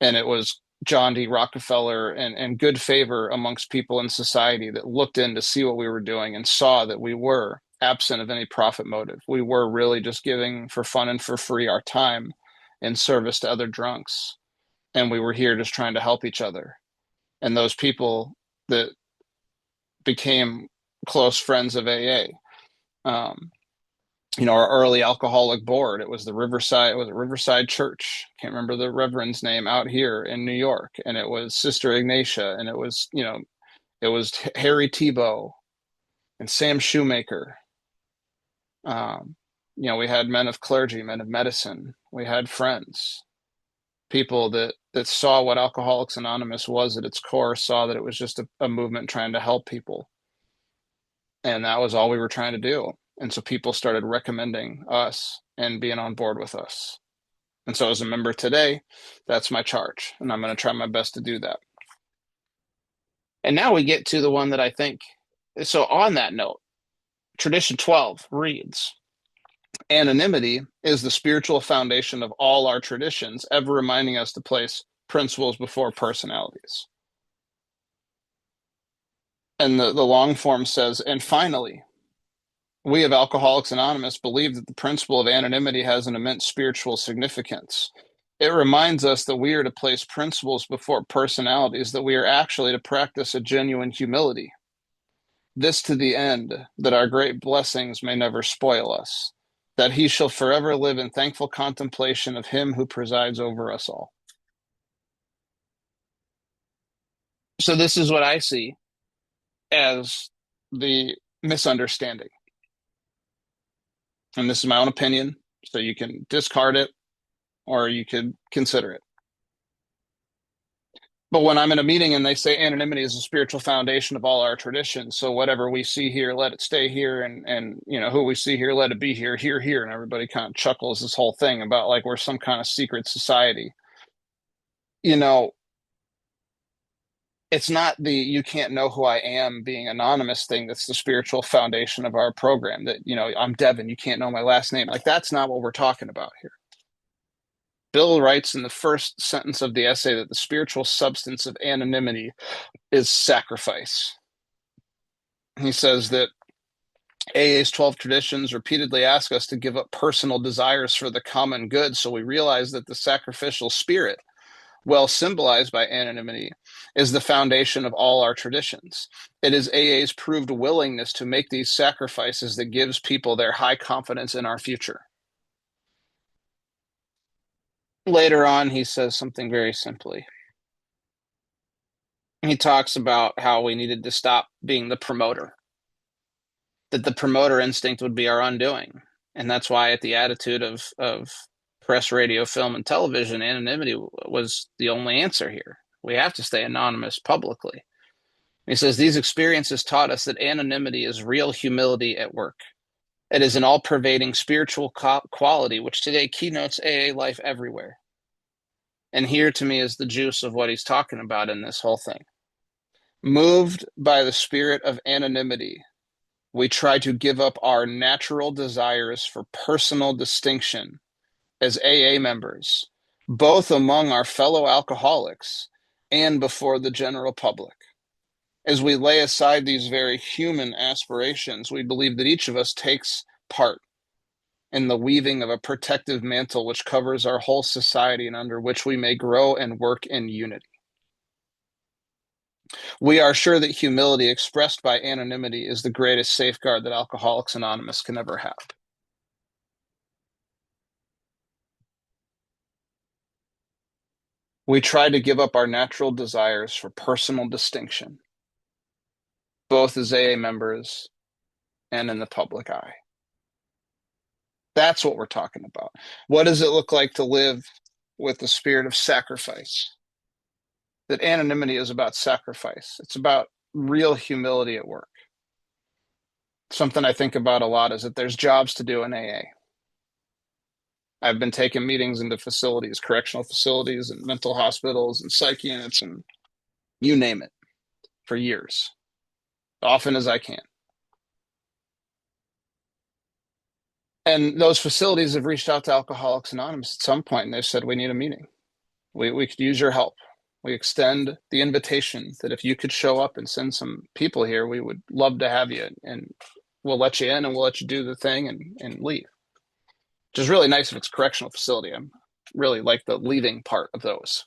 and it was John D. Rockefeller and good favor amongst people in society that looked in to see what we were doing and saw that we were absent of any profit motive. We were really just giving for fun and for free our time in service to other drunks. And we were here just trying to help each other. And those people that became close friends of AA, our early alcoholic board, it was Riverside Church. Can't remember the reverend's name out here in New York. And it was Sister Ignatia, and it was Harry Tebow and Sam Shoemaker. We had men of clergy, men of medicine. We had friends, people that saw what Alcoholics Anonymous was at its core, saw that it was just a movement trying to help people. And that was all we were trying to do. And so people started recommending us and being on board with us. And so as a member today, that's my charge. And I'm going to try my best to do that. And now we get to the one that I think, so on that note, Tradition 12 reads, anonymity is the spiritual foundation of all our traditions, ever reminding us to place principles before personalities. And the long form says, and finally, we of Alcoholics Anonymous believe that the principle of anonymity has an immense spiritual significance. It reminds us that we are to place principles before personalities, that we are actually to practice a genuine humility. This to the end that our great blessings may never spoil us, that he shall forever live in thankful contemplation of him who presides over us all. So this is what I see as the misunderstanding. And this is my own opinion, so you can discard it or you could consider it. But when I'm in a meeting and they say anonymity is the spiritual foundation of all our traditions, so whatever we see here, let it stay here, and who we see here, let it be here, here, and everybody kind of chuckles this whole thing about like we're some kind of secret society. It's not the you can't know who I am being anonymous thing that's the spiritual foundation of our program. That, I'm Devin, you can't know my last name. Like, that's not what we're talking about here. Bill writes in the first sentence of the essay that the spiritual substance of anonymity is sacrifice. He says that AA's 12 traditions repeatedly ask us to give up personal desires for the common good, so we realize that the sacrificial spirit, well symbolized by anonymity, is the foundation of all our traditions. It is AA's proved willingness to make these sacrifices that gives people their high confidence in our future. Later on, he says something very simply. He talks about how we needed to stop being the promoter, that the promoter instinct would be our undoing. And that's why, at the attitude of press, radio, film, and television, anonymity was the only answer here. We have to stay anonymous publicly. He says these experiences taught us that anonymity is real humility at work. It is an all pervading spiritual quality which today keynotes AA life everywhere. And here to me is the juice of what he's talking about in this whole thing. Moved by the spirit of anonymity, we try to give up our natural desires for personal distinction as AA members, both among our fellow alcoholics and before the general public. As we lay aside these very human aspirations, we believe that each of us takes part in the weaving of a protective mantle which covers our whole society and under which we may grow and work in unity. We are sure that humility expressed by anonymity is the greatest safeguard that Alcoholics Anonymous can ever have. We try to give up our natural desires for personal distinction, both as AA members and in the public eye. That's what we're talking about. What does it look like to live with the spirit of sacrifice? That anonymity is about sacrifice. It's about real humility at work. Something I think about a lot is that there's jobs to do in AA. I've been taking meetings into facilities, correctional facilities and mental hospitals and psych units and you name it for years, often as I can. And those facilities have reached out to Alcoholics Anonymous at some point and they've said, we need a meeting. We could use your help. We extend the invitation that if you could show up and send some people here, we would love to have you and we'll let you in and we'll let you do the thing and leave. Which is really nice if it's a correctional facility. I'm really like the leaving part of those.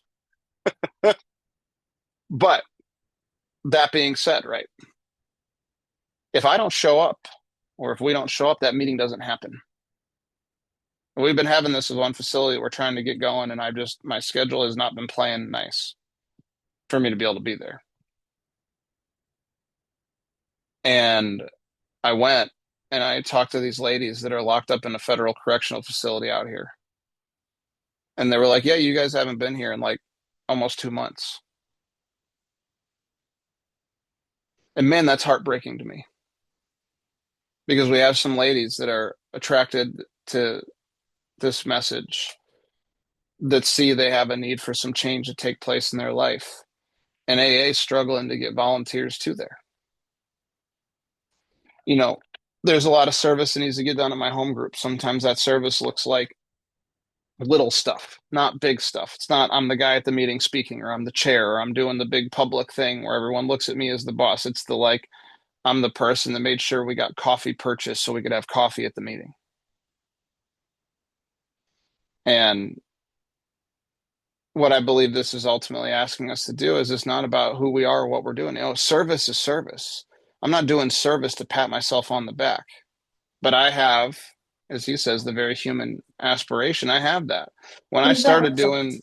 But that being said, right, if I don't show up or if we don't show up, that meeting doesn't happen. We've been having this as one facility we're trying to get going, and my schedule has not been playing nice for me to be able to be there. And I went and I talked to these ladies that are locked up in a federal correctional facility out here. And they were like, yeah, you guys haven't been here in like almost 2 months. And man, that's heartbreaking to me because we have some ladies that are attracted to this message that see they have a need for some change to take place in their life. And AA is struggling to get volunteers to there. You know, there's a lot of service that needs to get done in my home group. Sometimes that service looks like little stuff, not big stuff. It's not I'm the guy at the meeting speaking or I'm the chair or I'm doing the big public thing where everyone looks at me as the boss. It's the like I'm the person that made sure we got coffee purchased so we could have coffee at the meeting. And what I believe this is ultimately asking us to do is it's not about who we are or what we're doing. Service is service. I'm not doing service to pat myself on the back, but I have, as he says, the very human aspiration. I have that. When I started doing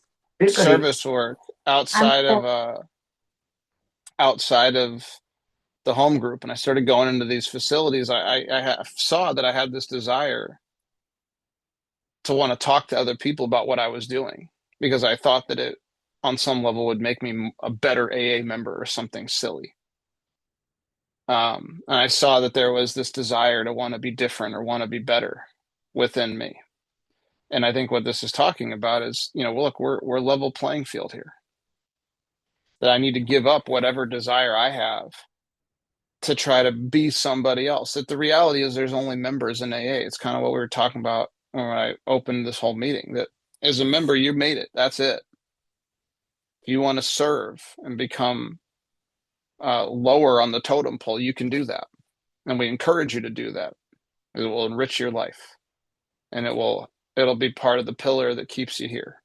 service work outside of the home group and I started going into these facilities, I saw that I had this desire to want to talk to other people about what I was doing because I thought that it on some level would make me a better AA member or something silly. And I saw that there was this desire to want to be different or want to be better within me. And I think what this is talking about is, look, we're level playing field here. That I need to give up whatever desire I have to try to be somebody else. That the reality is there's only members in AA. It's kind of what we were talking about when I opened this whole meeting, that as a member, you made it. That's it. If you want to serve and become lower on the totem pole, you can do that. And we encourage you to do that. It will enrich your life, and it'll be part of the pillar that keeps you here.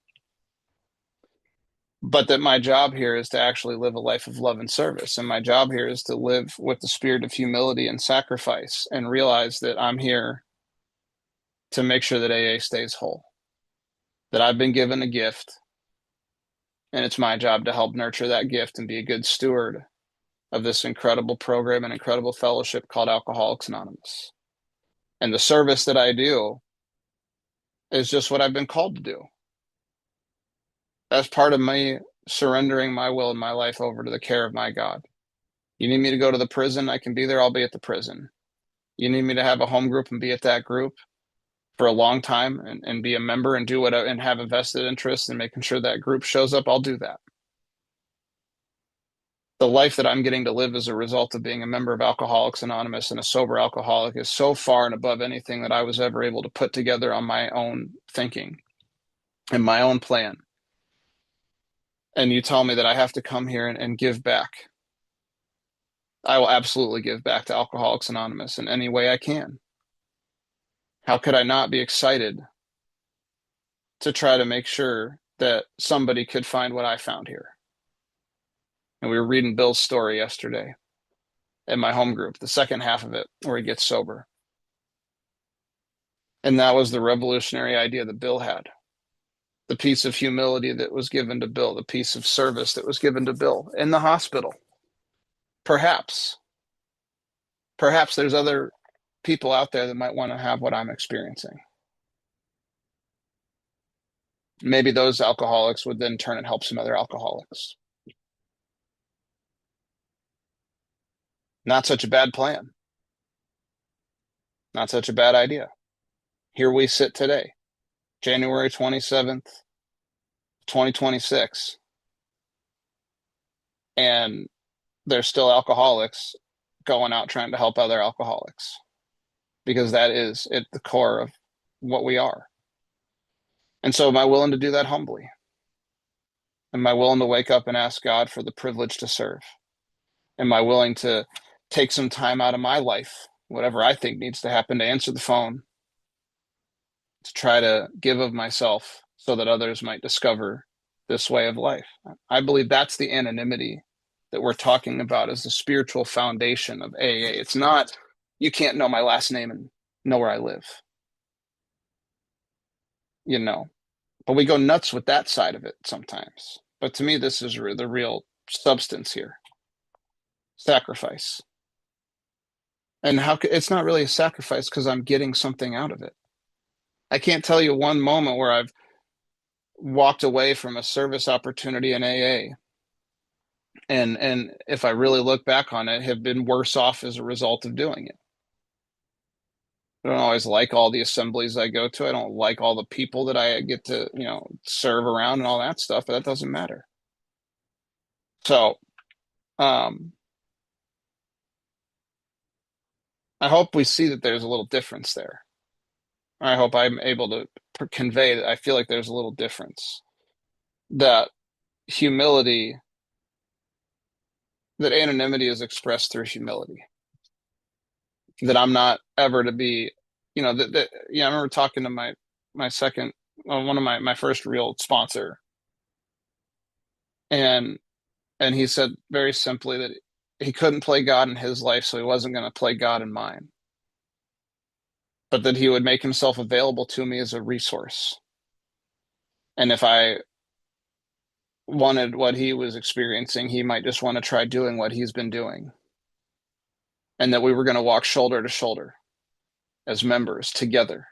But that my job here is to actually live a life of love and service. And my job here is to live with the spirit of humility and sacrifice and realize that I'm here to make sure that AA stays whole, that I've been given a gift, and it's my job to help nurture that gift and be a good steward of this incredible program and incredible fellowship called Alcoholics Anonymous. And the service that I do is just what I've been called to do. That's part of me surrendering my will and my life over to the care of my God. You need me to go to the prison, I can be there, I'll be at the prison. You need me to have a home group and be at that group for a long time and be a member and do what and have a vested interest in making sure that group shows up, I'll do that. The life that I'm getting to live as a result of being a member of Alcoholics Anonymous and a sober alcoholic is so far and above anything that I was ever able to put together on my own thinking and my own plan. And you tell me that I have to come here and give back. I will absolutely give back to Alcoholics Anonymous in any way I can. How could I not be excited to try to make sure that somebody could find what I found here? And we were reading Bill's story yesterday in my home group, the second half of it, where he gets sober. And that was the revolutionary idea that Bill had. The piece of humility that was given to Bill, the piece of service that was given to Bill in the hospital. Perhaps there's other people out there that might want to have what I'm experiencing. Maybe those alcoholics would then turn and help some other alcoholics. Not such a bad plan. Not such a bad idea. Here we sit today, January 27th, 2026, and there's still alcoholics going out trying to help other alcoholics, because that is at the core of what we are. And so am I willing to do that humbly? Am I willing to wake up and ask God for the privilege to serve? Am I willing to take some time out of my life, whatever I think needs to happen, to answer the phone, to try to give of myself so that others might discover this way of life? I believe that's the anonymity that we're talking about as the spiritual foundation of AA. It's not, you can't know my last name and know where I live, but we go nuts with that side of it sometimes. But to me, this is the real substance here. Sacrifice. And it's not really a sacrifice because I'm getting something out of it. I can't tell you one moment where I've walked away from a service opportunity in AA and if I really look back on it, have been worse off as a result of doing it. I don't always like all the assemblies I go to. I don't like all the people that I get to, serve around and all that stuff, but that doesn't matter. So, I hope we see that there's a little difference there. I hope I'm able to convey that I feel like there's a little difference. That humility, that anonymity is expressed through humility. That I'm not ever to be, I remember talking to my second, one of my first real sponsor, and he said very simply that he couldn't play God in his life, so he wasn't going to play God in mine, but that he would make himself available to me as a resource. And if I wanted what he was experiencing, he might just want to try doing what he's been doing. And that we were going to walk shoulder to shoulder as members together.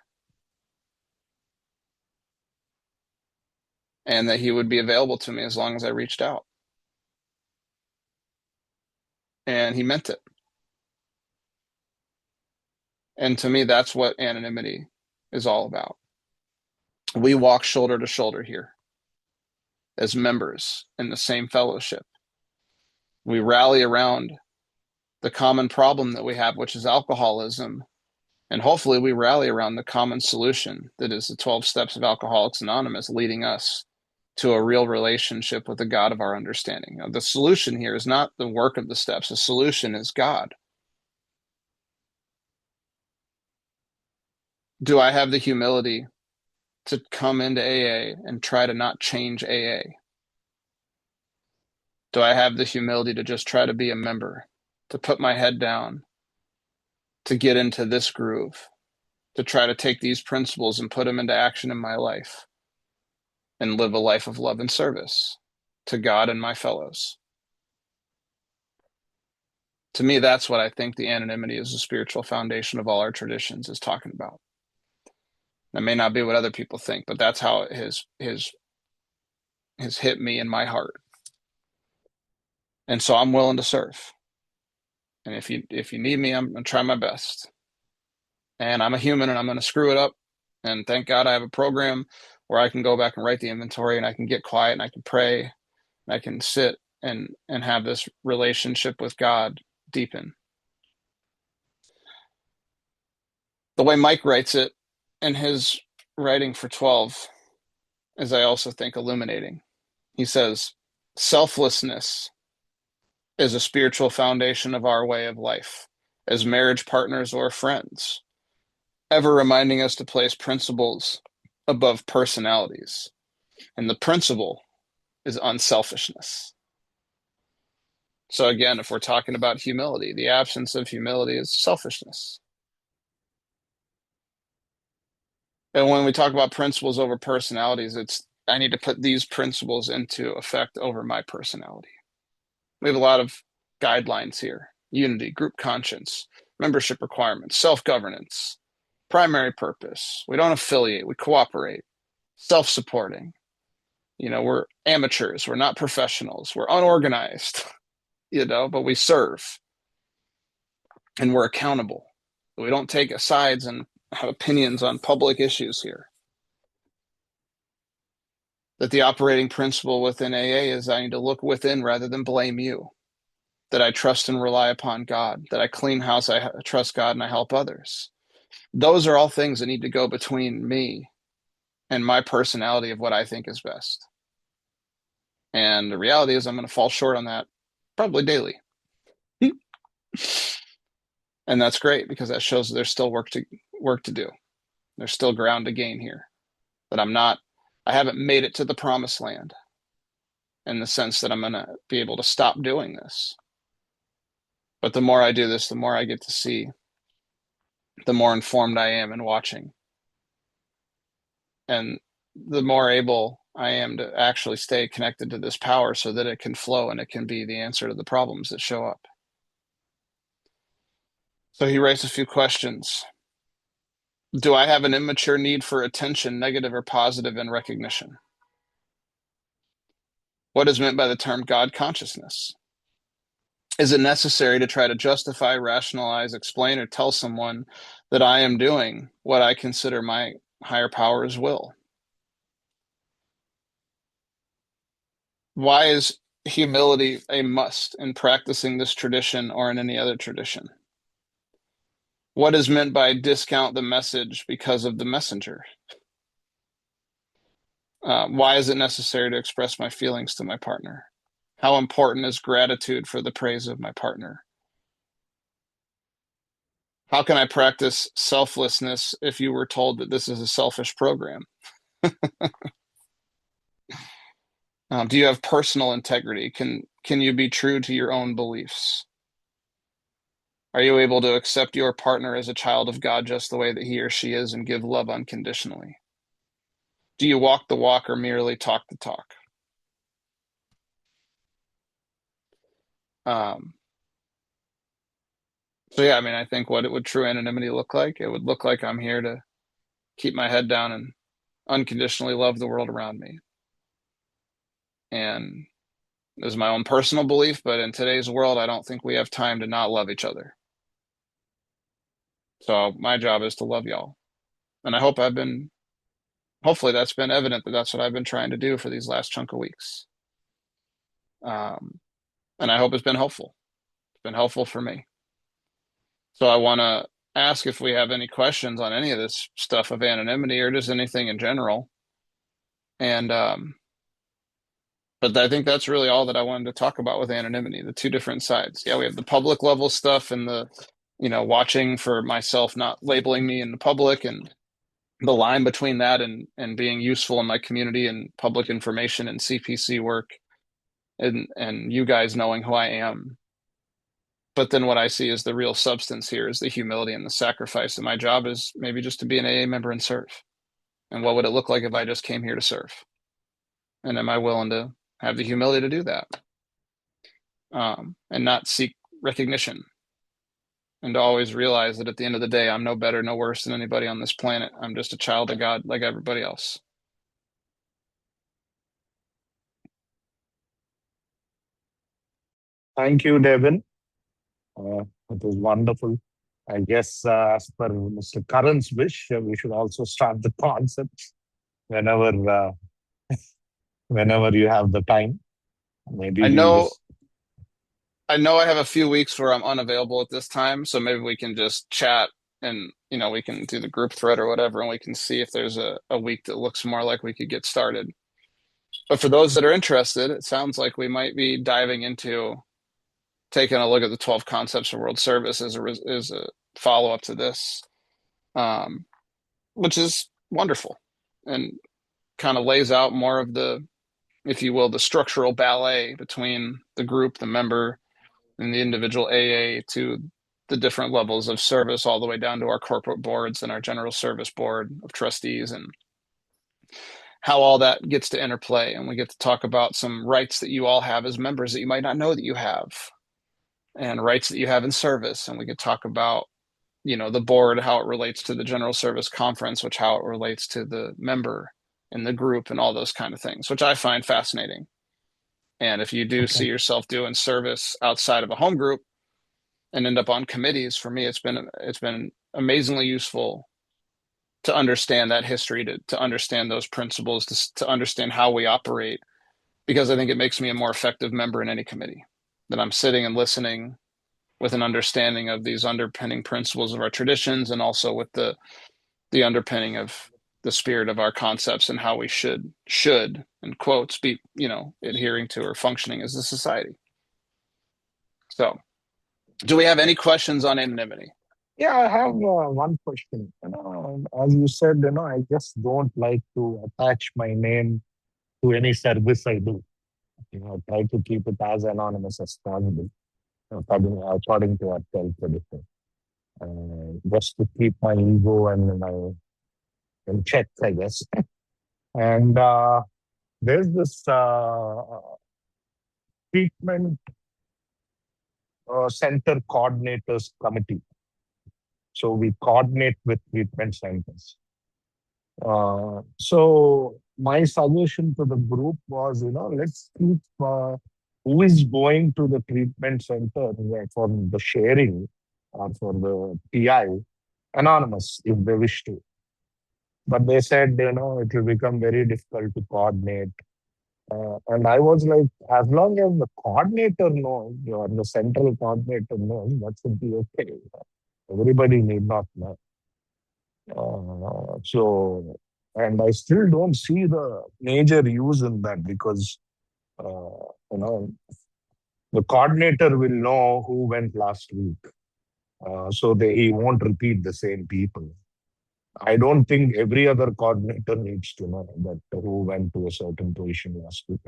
And that he would be available to me as long as I reached out. And he meant it. And to me, that's what anonymity is all about. We walk shoulder to shoulder here as members in the same fellowship. We rally around the common problem that we have, which is alcoholism. And hopefully we rally around the common solution that is the 12 steps of Alcoholics Anonymous, leading us to a real relationship with the God of our understanding. Now, the solution here is not the work of the steps. The solution is God. Do I have the humility to come into AA and try to not change AA? Do I have the humility to just try to be a member, to put my head down, to get into this groove, to try to take these principles and put them into action in my life and live a life of love and service to God and my fellows? To me, that's what I think the anonymity is, the spiritual foundation of all our traditions is talking about. That may not be what other people think, but that's how it has hit me in my heart. And so I'm willing to serve. And if you need me, I'm gonna try my best. And I'm a human and I'm gonna screw it up. And thank God I have a program where I can go back and write the inventory and I can get quiet and I can pray and I can sit and have this relationship with God deepen. The way Mike writes it in his writing for 12 is, I also think, illuminating. He says, selflessness is a spiritual foundation of our way of life as marriage partners or friends, ever reminding us to place principles above personalities. And the principle is unselfishness. So again, if we're talking about humility, the absence of humility is selfishness. And when we talk about principles over personalities, it's I need to put these principles into effect over my personality. We have a lot of guidelines here: unity, group conscience, membership requirements, self-governance, primary purpose. We don't affiliate, we cooperate, self-supporting. We're amateurs, we're not professionals, we're unorganized, but we serve and we're accountable. We don't take sides and have opinions on public issues here. That the operating principle within AA is I need to look within rather than blame you. That I trust and rely upon God. That I clean house, I trust God, and I help others. Those are all things that need to go between me and my personality of what I think is best. And the reality is I'm going to fall short on that probably daily. And that's great because that shows there's still work to do. There's still ground to gain here. That I haven't made it to the promised land in the sense that I'm going to be able to stop doing this. But the more I do this, the more I get to see, the more informed I am in watching. And the more able I am to actually stay connected to this power so that it can flow and it can be the answer to the problems that show up. So he writes a few questions. Do I have an immature need for attention, negative or positive, and recognition? What is meant by the term God consciousness? Is it necessary to try to justify, rationalize, explain, or tell someone that I am doing what I consider my higher power's will? Why is humility a must in practicing this tradition or in any other tradition? What is meant by discount the message because of the messenger? Why is it necessary to express my feelings to my partner? How important is gratitude for the praise of my partner? How can I practice selflessness if you were told that this is a selfish program? Do you have personal integrity? Can you be true to your own beliefs? Are you able to accept your partner as a child of God just the way that he or she is and give love unconditionally? Do you walk the walk or merely talk the talk? Um, so yeah, I mean, I think what would true anonymity look like? It would look like I'm here to keep my head down and unconditionally love the world around me. And this is my own personal belief, but in today's world, I don't think we have time to not love each other. So my job is to love y'all. And hopefully that's been evident that that's what I've been trying to do for these last chunk of weeks. And I hope it's been helpful. It's been helpful for me. So I want to ask if we have any questions on any of this stuff of anonymity or just anything in general. And, but I think that's really all that I wanted to talk about with anonymity, the two different sides. Yeah, we have the public level stuff and the, watching for myself, not labeling me in the public and the line between that and being useful in my community and public information and CPC work and you guys knowing who I am. But then what I see is the real substance here is the humility and the sacrifice. And my job is maybe just to be an AA member and serve. And what would it look like if I just came here to serve? And am I willing to have the humility to do that, and not seek recognition, and to always realize that at the end of the day, I'm no better, no worse than anybody on this planet. I'm just a child of God like everybody else.
Thank you, Devin. It was wonderful. I guess, as per Mr. Karan's wish, we should also start the concepts whenever whenever you have the time. Maybe
I
we'll
know
just.
I know I have a few weeks where I'm unavailable at this time, so maybe we can just chat and we can do the group thread or whatever, and we can see if there's a week that looks more like we could get started. But for those that are interested, it sounds like we might be diving into taking a look at the 12 concepts of world service as a follow up to this, um, which is wonderful and kind of lays out more of the, if you will, the structural ballet between the group, the member, and the individual AA to the different levels of service, all the way down to our corporate boards and our general service board of trustees, and how all that gets to interplay. And we get to talk about some rights that you all have as members that you might not know that you have, and rights that you have in service. And we could talk about, the board, how it relates to the general service conference, which how it relates to the member and the group and all those kind of things, which I find fascinating. And if you do see
Okay.
yourself doing service outside of a home group and end up on committees, for me, it's been amazingly useful to understand that history, to understand those principles, to understand how we operate, because I think it makes me a more effective member in any committee. That I'm sitting and listening with an understanding of these underpinning principles of our traditions, and also with the underpinning of the spirit of our concepts and how we should in quotes be adhering to or functioning as a society. So, do we have any questions on anonymity?
Yeah, I have one question. As you said, I just don't like to attach my name to any service I do. Try to keep it as anonymous as possible, according to our tradition. Just to keep my ego and my in check, I guess. And there's this treatment center coordinators committee. So we coordinate with treatment centers. So my suggestion to the group was, let's keep who is going to the treatment center for the sharing or for the PI anonymous if they wish to. But they said, it will become very difficult to coordinate. And I was like, as long as the coordinator knows, or the central coordinator knows, that should be okay. Everybody need not know. So, and I still don't see the major use in that because, you know, the coordinator will know who went last week. So he won't repeat the same people. I don't think every other coordinator needs to know that who went to a certain position last week.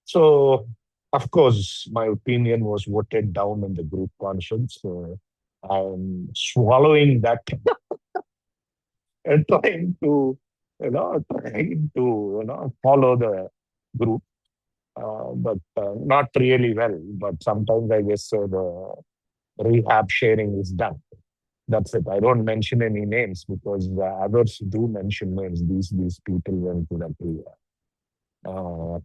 So, of course, my opinion was voted down in the group conscience. So I'm swallowing that and follow the group, but not really well. But sometimes I guess the rehab sharing is done. That's it. I don't mention any names because others do mention names. These people went to that rehab. Uh,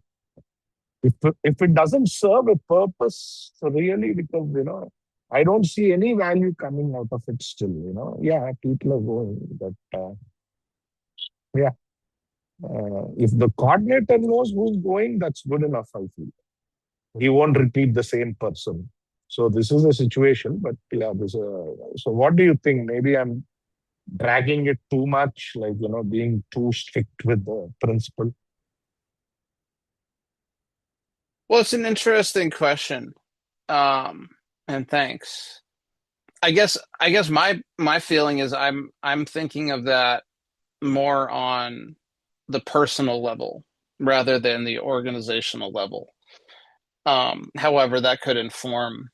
if it doesn't serve a purpose, so really, because I don't see any value coming out of it still. Yeah, people are going, but yeah. If the coordinator knows who's going, that's good enough, I feel. He won't repeat the same person. So this is a situation, but yeah, so what do you think? Maybe I'm dragging it too much, like, being too strict with the principle.
Well, it's an interesting question. Um, and thanks. I guess my feeling is I'm thinking of that more on the personal level rather than the organizational level. However, that could inform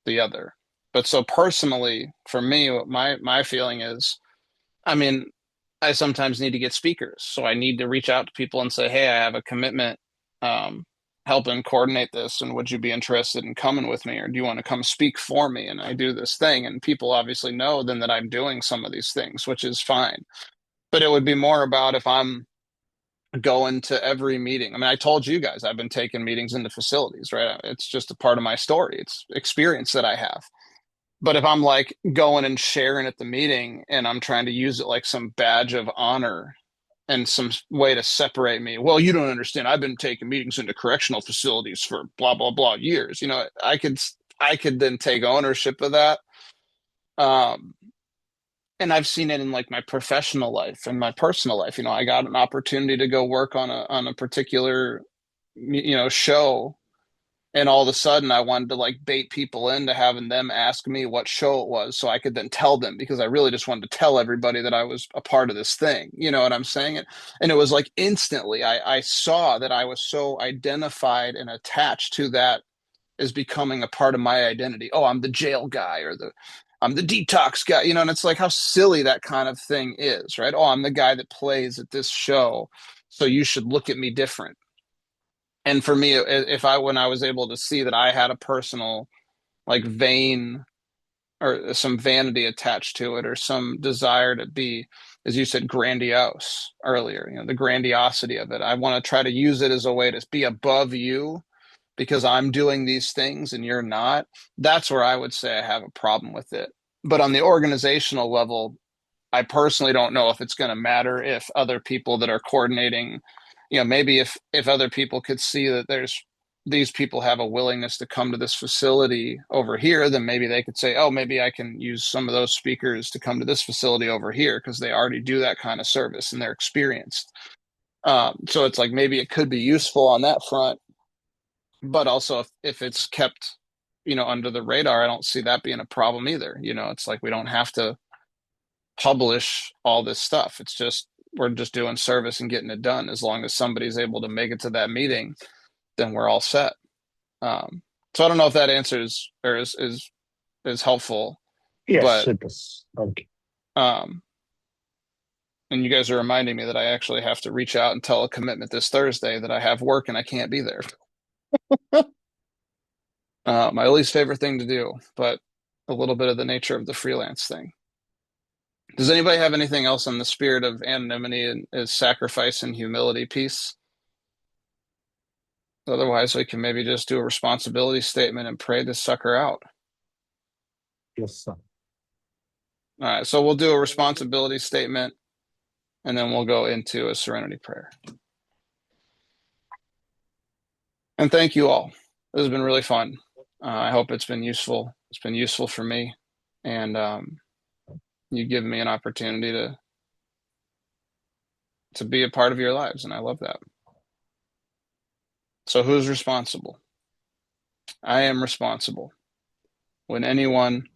the other. But so personally, for me, what my feeling is, I mean, I sometimes need to get speakers. So I need to reach out to people and say, hey, I have a commitment um, helping coordinate this. And would you be interested in coming with me? Or do you want to come speak for me? And I do this thing. And people obviously know then that I'm doing some of these things, which is fine. But it would be more about if I'm going to every meeting. I mean, I told you guys I've been taking meetings into facilities, right? It's just a part of my story. It's experience that I have. But if I'm like going and sharing at the meeting and I'm trying to use it like some badge of honor and some way to separate me, well, you don't understand. I've been taking meetings into correctional facilities for blah blah blah years. I could then take ownership of that. Um, and I've seen it in like my professional life and my personal life. I got an opportunity to go work on a particular show, and all of a sudden I wanted to like bait people into having them ask me what show it was so I could then tell them, because I really just wanted to tell everybody that I was a part of this thing. You know what I'm saying? And it was like instantly I saw that I was so identified and attached to that as becoming a part of my identity. Oh, I'm the jail guy, or I'm the detox guy, and it's like how silly that kind of thing is, right? Oh, I'm the guy that plays at this show, so you should look at me different. And for me, if I when I was able to see that I had a personal like vein or some vanity attached to it, or some desire to be, as you said, grandiose earlier, the grandiosity of it, I want to try to use it as a way to be above you because I'm doing these things and you're not. That's where I would say I have a problem with it. But on the organizational level, I personally don't know if it's going to matter if other people that are coordinating, maybe if other people could see that there's these people have a willingness to come to this facility over here, then maybe they could say, oh, maybe I can use some of those speakers to come to this facility over here because they already do that kind of service and they're experienced. So it's like maybe it could be useful on that front, but also if it's kept, under the radar, I don't see that being a problem either. It's like we don't have to publish all this stuff. It's just we're just doing service and getting it done. As long as somebody's able to make it to that meeting, then we're all set. So I don't know if that answers or is helpful,
Yes,
but
it is. Okay.
um, and you guys are reminding me that I actually have to reach out and tell a commitment this Thursday that I have work and I can't be there. My least favorite thing to do, but a little bit of the nature of the freelance thing. Does anybody have anything else on the spirit of anonymity and is sacrifice and humility piece? Otherwise, we can maybe just do a responsibility statement and pray this sucker out.
Yes, sir.
All right, so we'll do a responsibility statement and then we'll go into a serenity prayer. And thank you all. This has been really fun. I hope it's been useful. It's been useful for me. And you give me an opportunity to be a part of your lives. And I love that. So who's responsible? I am responsible. When anyone,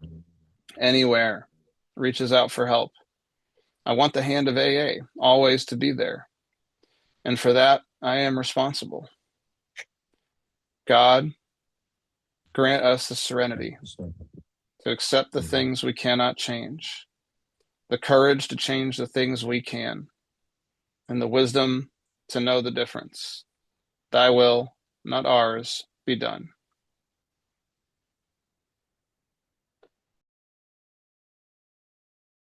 anywhere, reaches out for help, I want the hand of AA always to be there. And for that, I am responsible. God, grant us the serenity to accept the things we cannot change, the courage to change the things we can, and the wisdom to know the difference. Thy will, not ours, be done.